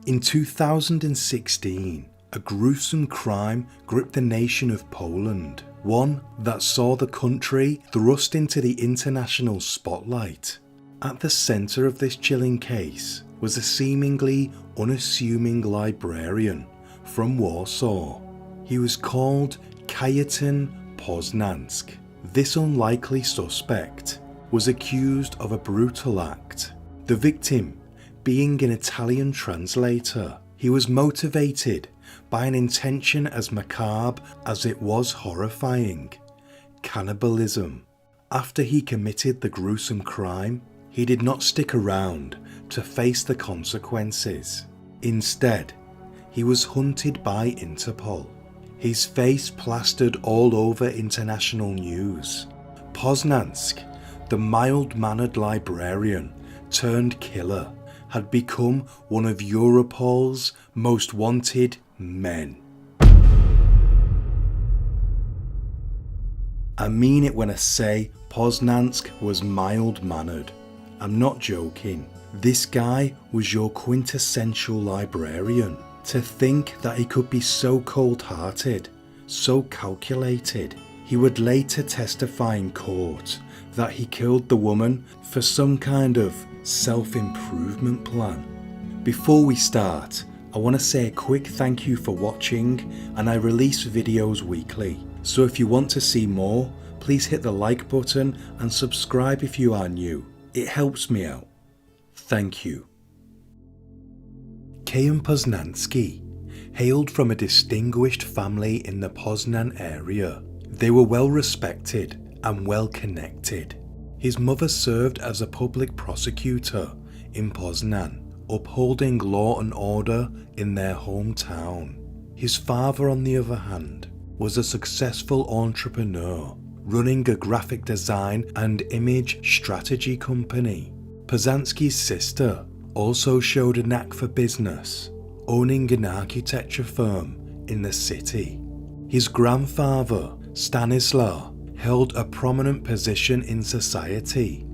In 2016, a gruesome crime gripped the nation of Poland, one that saw the country thrust into the international spotlight. At the centre of this chilling case was a seemingly unassuming librarian from Warsaw. He was called Kajetan Poznansk. This unlikely suspect was accused of a brutal act, the victim being an Italian translator. He was motivated by an intention as macabre as it was horrifying: cannibalism. After he committed the gruesome crime, he did not stick around to face the consequences. Instead, he was hunted by Interpol, his face plastered all over international news. Poznansk, the mild-mannered librarian turned killer, had become one of Europol's most wanted men. I mean it when I say Poznansk was mild-mannered. I'm not joking. This guy was your quintessential librarian. To think that he could be so cold-hearted, so calculated. He would later testify in court that he killed the woman for some kind of self-improvement plan. Before we start, I want to say a quick thank you for watching, and I release videos weekly. So if you want to see more, please hit the like button and subscribe if you are new. It helps me out. Thank you. Kajan Poznański hailed from a distinguished family in the Poznan area. They were well respected and well connected. His mother served as a public prosecutor in Poznan, upholding law and order in their hometown. His father, on the other hand, was a successful entrepreneur, running a graphic design and image strategy company. Poznański's sister also showed a knack for business, owning an architecture firm in the city. His grandfather, Stanislaw, held a prominent position in society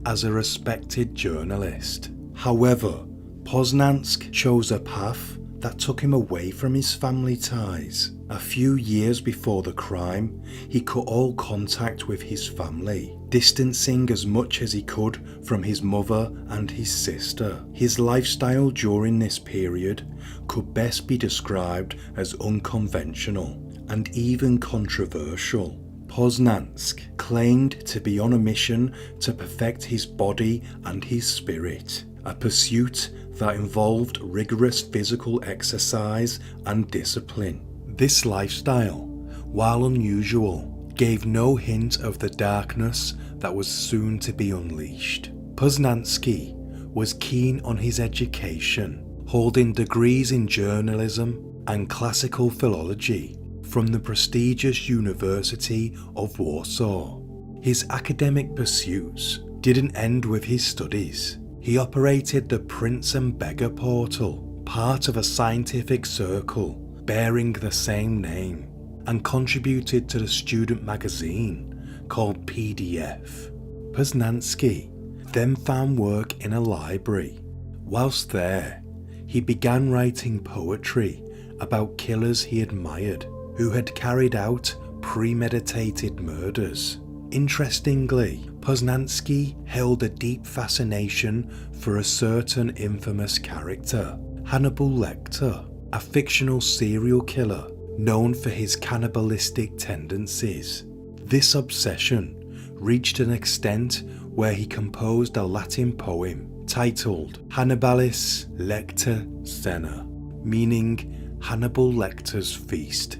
as a respected journalist. However, Poznański chose a path that took him away from his family ties. A few years before the crime, he cut all contact with his family, distancing as much as he could from his mother and his sister. His lifestyle during this period could best be described as unconventional and even controversial. Poznański claimed to be on a mission to perfect his body and his spirit, a pursuit that involved rigorous physical exercise and discipline. This lifestyle, while unusual, gave no hint of the darkness that was soon to be unleashed. Poznański was keen on his education, holding degrees in journalism and classical philology from the prestigious University of Warsaw. His academic pursuits didn't end with his studies. He operated the Prince and Beggar portal, part of a scientific circle bearing the same name, and contributed to the student magazine called PDF. Poznański then found work in a library. Whilst there, he began writing poetry about killers he admired, who had carried out premeditated murders. Interestingly, Poznański held a deep fascination for a certain infamous character, Hannibal Lecter, a fictional serial killer known for his cannibalistic tendencies. This obsession reached an extent where he composed a Latin poem titled Hannibalis Lecter Cena, meaning Hannibal Lecter's feast.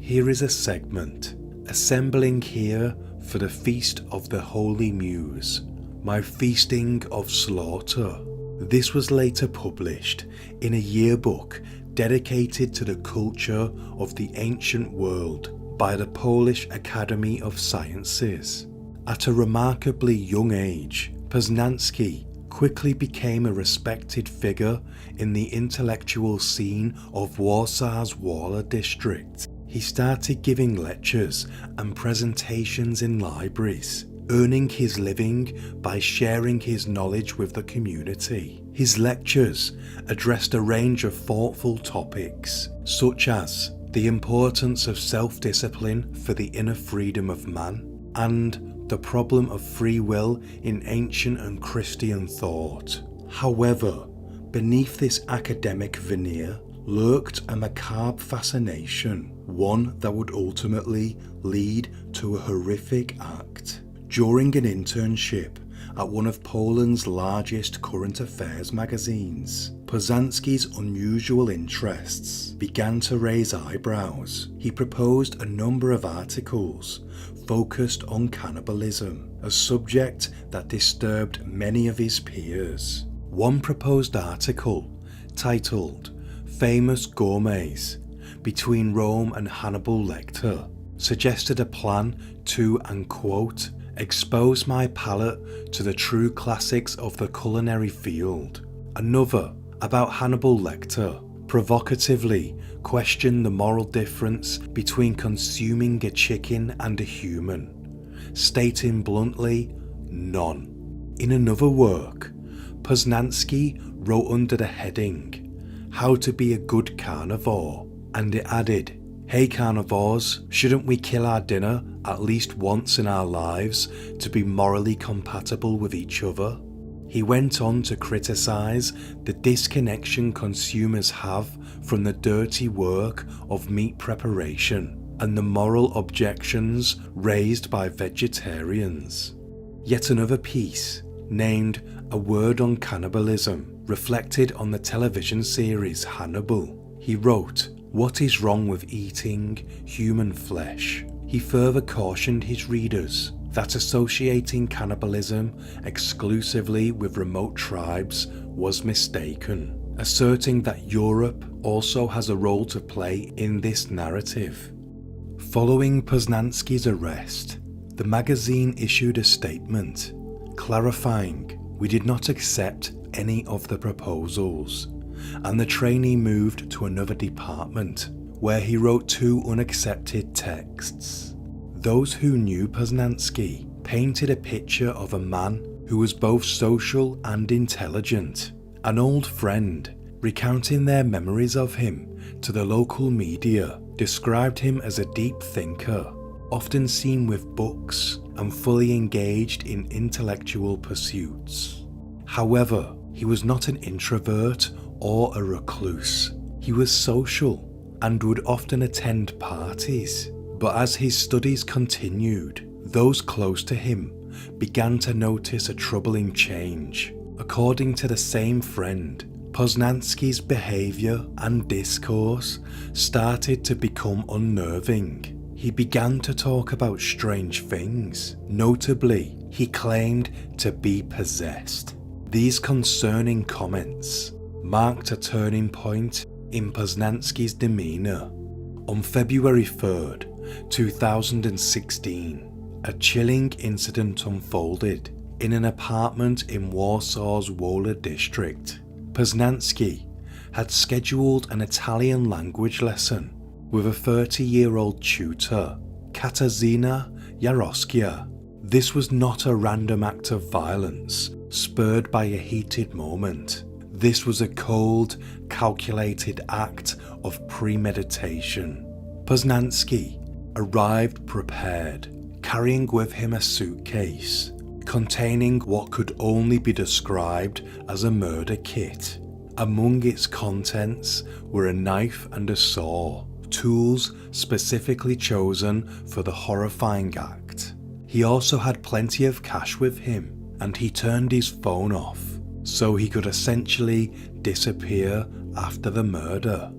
Here is a segment, assembling here for the feast of the Holy Muse, my feasting of slaughter. This was later published in a yearbook dedicated to the culture of the ancient world by the Polish Academy of Sciences. At a remarkably young age, Poznański quickly became a respected figure in the intellectual scene of Warsaw's Wola district. He started giving lectures and presentations in libraries, earning his living by sharing his knowledge with the community. His lectures addressed a range of thoughtful topics, such as the importance of self-discipline for the inner freedom of man, and the problem of free will in ancient and Christian thought. However, beneath this academic veneer lurked a macabre fascination, one that would ultimately lead to a horrific act. During an internship at one of Poland's largest current affairs magazines, Poznański's unusual interests began to raise eyebrows. He proposed a number of articles focused on cannibalism, a subject that disturbed many of his peers. One proposed article, titled Famous Gourmets Between Rome and Hannibal Lecter, suggested a plan to, and quote, expose my palate to the true classics of the culinary field. Another, about Hannibal Lecter, provocatively questioned the moral difference between consuming a chicken and a human, stating bluntly, none. In another work, Poznański wrote under the heading, "How to be a good carnivore," and it added, "Hey carnivores, shouldn't we kill our dinner at least once in our lives to be morally compatible with each other?" He went on to criticise the disconnection consumers have from the dirty work of meat preparation and the moral objections raised by vegetarians. Yet another piece, named "A Word on Cannibalism," reflected on the television series Hannibal. He wrote, "What is wrong with eating human flesh?" He further cautioned his readers that associating cannibalism exclusively with remote tribes was mistaken, asserting that Europe also has a role to play in this narrative. Following Poznański's arrest, the magazine issued a statement clarifying we did not accept any of the proposals, and the trainee moved to another department where he wrote 2 unaccepted texts. Those who knew Poznański painted a picture of a man who was both social and intelligent. An old friend, recounting their memories of him to the local media, described him as a deep thinker, often seen with books and fully engaged in intellectual pursuits. However, he was not an introvert or a recluse. He was social and would often attend parties. But as his studies continued, those close to him began to notice a troubling change. According to the same friend, Poznański's behaviour and discourse started to become unnerving. He began to talk about strange things. Notably, he claimed to be possessed. These concerning comments marked a turning point in Poznański's demeanour. On February 3rd, 2016, a chilling incident unfolded in an apartment in Warsaw's Wola district. Poznański had scheduled an Italian language lesson with a 30-year-old tutor, Katarzyna Jaroskia. This was not a random act of violence spurred by a heated moment. This was a cold, calculated act of premeditation. Poznański arrived prepared, carrying with him a suitcase containing what could only be described as a murder kit. Among its contents were a knife and a saw, tools specifically chosen for the horrifying act. He also had plenty of cash with him, and he turned his phone off so he could essentially disappear after the murder.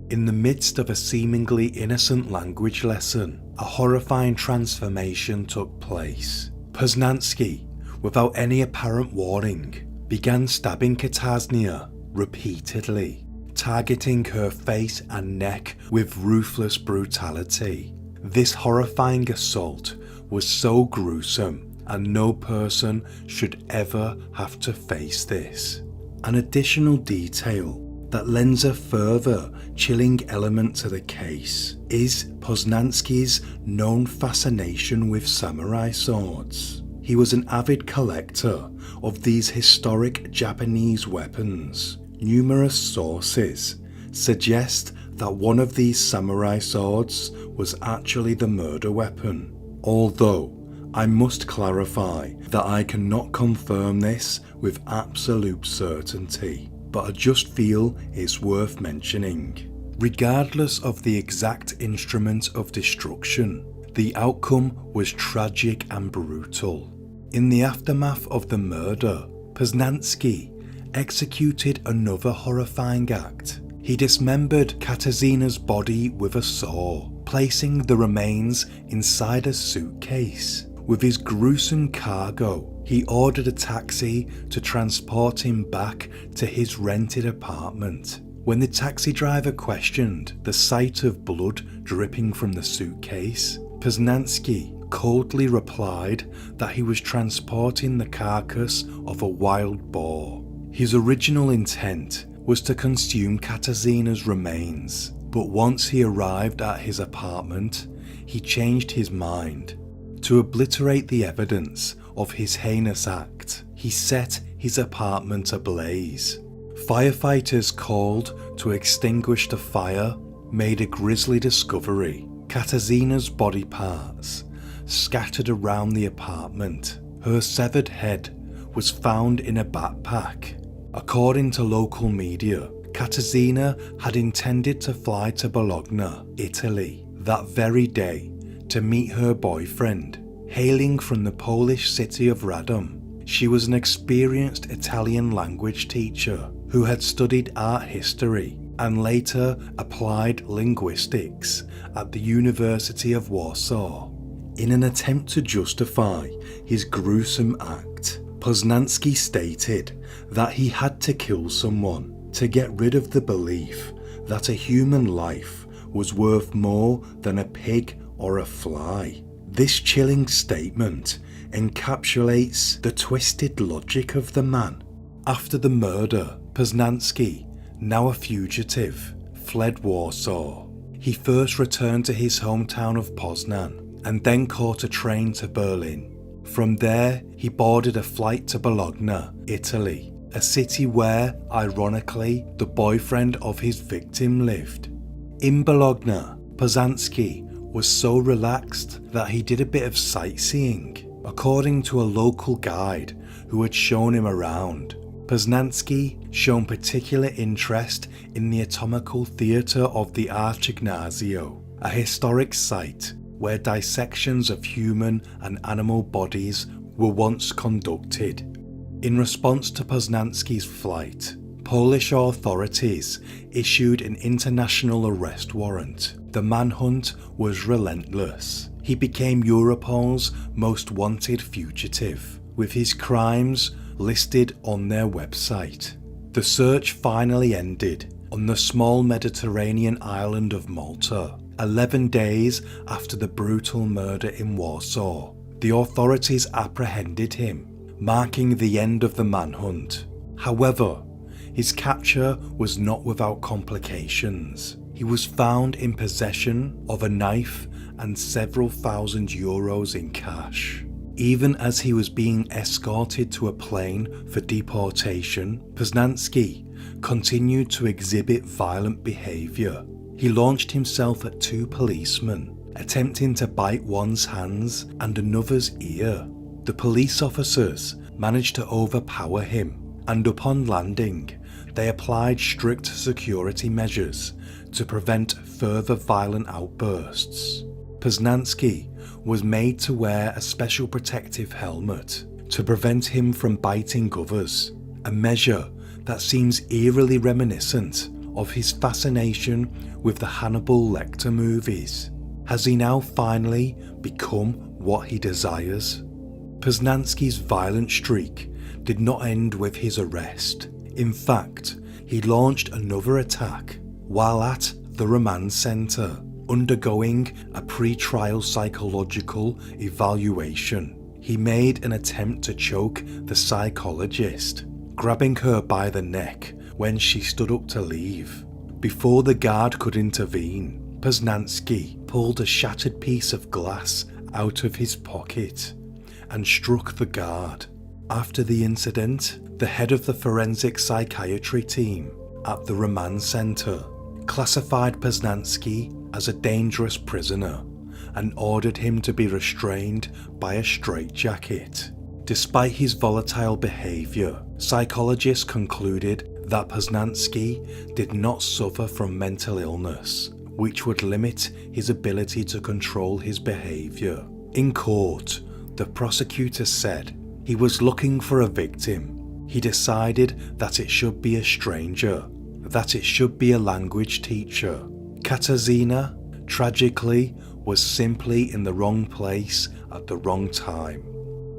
In the midst of a seemingly innocent language lesson, a horrifying transformation took place. Poznański, without any apparent warning, began stabbing Katarzyna repeatedly, targeting her face and neck with ruthless brutality. This horrifying assault was so gruesome, and no person should ever have to face this. An additional detail that lends a further chilling element to the case is Poznański's known fascination with samurai swords. He was an avid collector of these historic Japanese weapons. Numerous sources suggest that one of these samurai swords was actually the murder weapon, although I must clarify that I cannot confirm this with absolute certainty, but I just feel it's worth mentioning. Regardless of the exact instrument of destruction, the outcome was tragic and brutal. In the aftermath of the murder, Poznański executed another horrifying act. He dismembered Katarzyna's body with a saw, placing the remains inside a suitcase. With his gruesome cargo, he ordered a taxi to transport him back to his rented apartment. When the taxi driver questioned the sight of blood dripping from the suitcase, Poznański coldly replied that he was transporting the carcass of a wild boar. His original intent was to consume Katarzyna's remains, but once he arrived at his apartment, he changed his mind. To obliterate the evidence of his heinous act, he set his apartment ablaze. Firefighters called to extinguish the fire made a grisly discovery. Katarzyna's body parts scattered around the apartment. Her severed head was found in a backpack. According to local media, Katarzyna had intended to fly to Bologna, Italy, that very day to meet her boyfriend. Hailing from the Polish city of Radom, she was an experienced Italian language teacher who had studied art history and later applied linguistics at the University of Warsaw. In an attempt to justify his gruesome act, Poznański stated that he had to kill someone to get rid of the belief that a human life was worth more than a pig or a fly. This chilling statement encapsulates the twisted logic of the man. After the murder, Poznański, now a fugitive, fled Warsaw. He first returned to his hometown of Poznan and then caught a train to Berlin. From there, he boarded a flight to Bologna, Italy, a city where, ironically, the boyfriend of his victim lived. In Bologna, Poznański was so relaxed that he did a bit of sightseeing. According to a local guide who had shown him around, Poznański shown particular interest in the anatomical theatre of the Archignazio, a historic site where dissections of human and animal bodies were once conducted. In response to Poznański's flight, Polish authorities issued an international arrest warrant. The manhunt was relentless. He became Europol's most wanted fugitive, with his crimes listed on their website. The search finally ended on the small Mediterranean island of Malta, 11 days after the brutal murder in Warsaw. The authorities apprehended him, marking the end of the manhunt. However, his capture was not without complications. He was found in possession of a knife and several thousand euros in cash. Even as he was being escorted to a plane for deportation, Poznański continued to exhibit violent behaviour. He launched himself at two policemen, attempting to bite one's hands and another's ear. The police officers managed to overpower him, and upon landing, they applied strict security measures to prevent further violent outbursts. Poznański was made to wear a special protective helmet to prevent him from biting others, a measure that seems eerily reminiscent of his fascination with the Hannibal Lecter movies. Has he now finally become what he desires? Poznański's violent streak did not end with his arrest. In fact, he launched another attack while at the Remand Centre, undergoing a pre-trial psychological evaluation. He made an attempt to choke the psychologist, grabbing her by the neck when she stood up to leave. Before the guard could intervene, Poznański pulled a shattered piece of glass out of his pocket and struck the guard. After the incident, the head of the forensic psychiatry team at the Remand Centre classified Poznański as a dangerous prisoner and ordered him to be restrained by a straitjacket. Despite his volatile behaviour, psychologists concluded that Poznański did not suffer from mental illness, which would limit his ability to control his behaviour. In court, the prosecutor said he was looking for a victim. He decided that it should be a stranger, that it should be a language teacher. Katarzyna, tragically, was simply in the wrong place at the wrong time,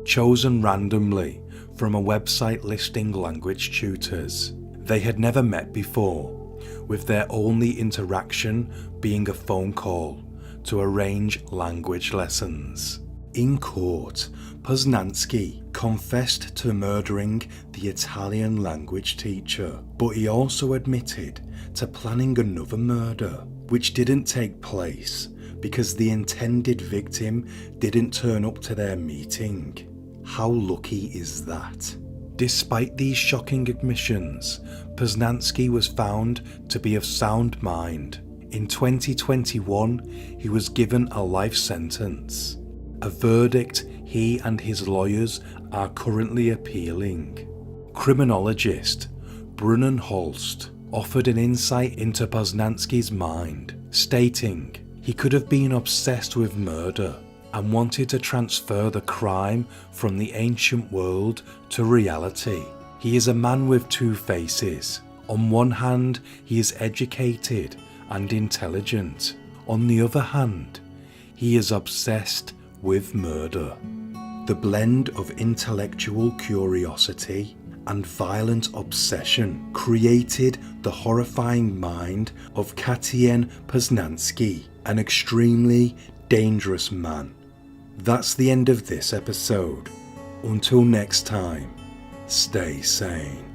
chosen randomly from a website listing language tutors. They had never met before, with their only interaction being a phone call to arrange language lessons. In court, Poznański confessed to murdering the Italian language teacher, but he also admitted to planning another murder, which didn't take place because the intended victim didn't turn up to their meeting. How lucky is that? Despite these shocking admissions, Poznański was found to be of sound mind. In 2021, he was given a life sentence, a verdict he and his lawyers are currently appealing. Criminologist Brunnen Holst offered an insight into Poznański's mind, stating he could have been obsessed with murder and wanted to transfer the crime from the ancient world to reality. He is a man with two faces. On one hand, he is educated and intelligent. On the other hand, he is obsessed with murder. The blend of intellectual curiosity and violent obsession created the horrifying mind of Katijen Poznański, an extremely dangerous man. That's the end of this episode. Until next time, stay sane.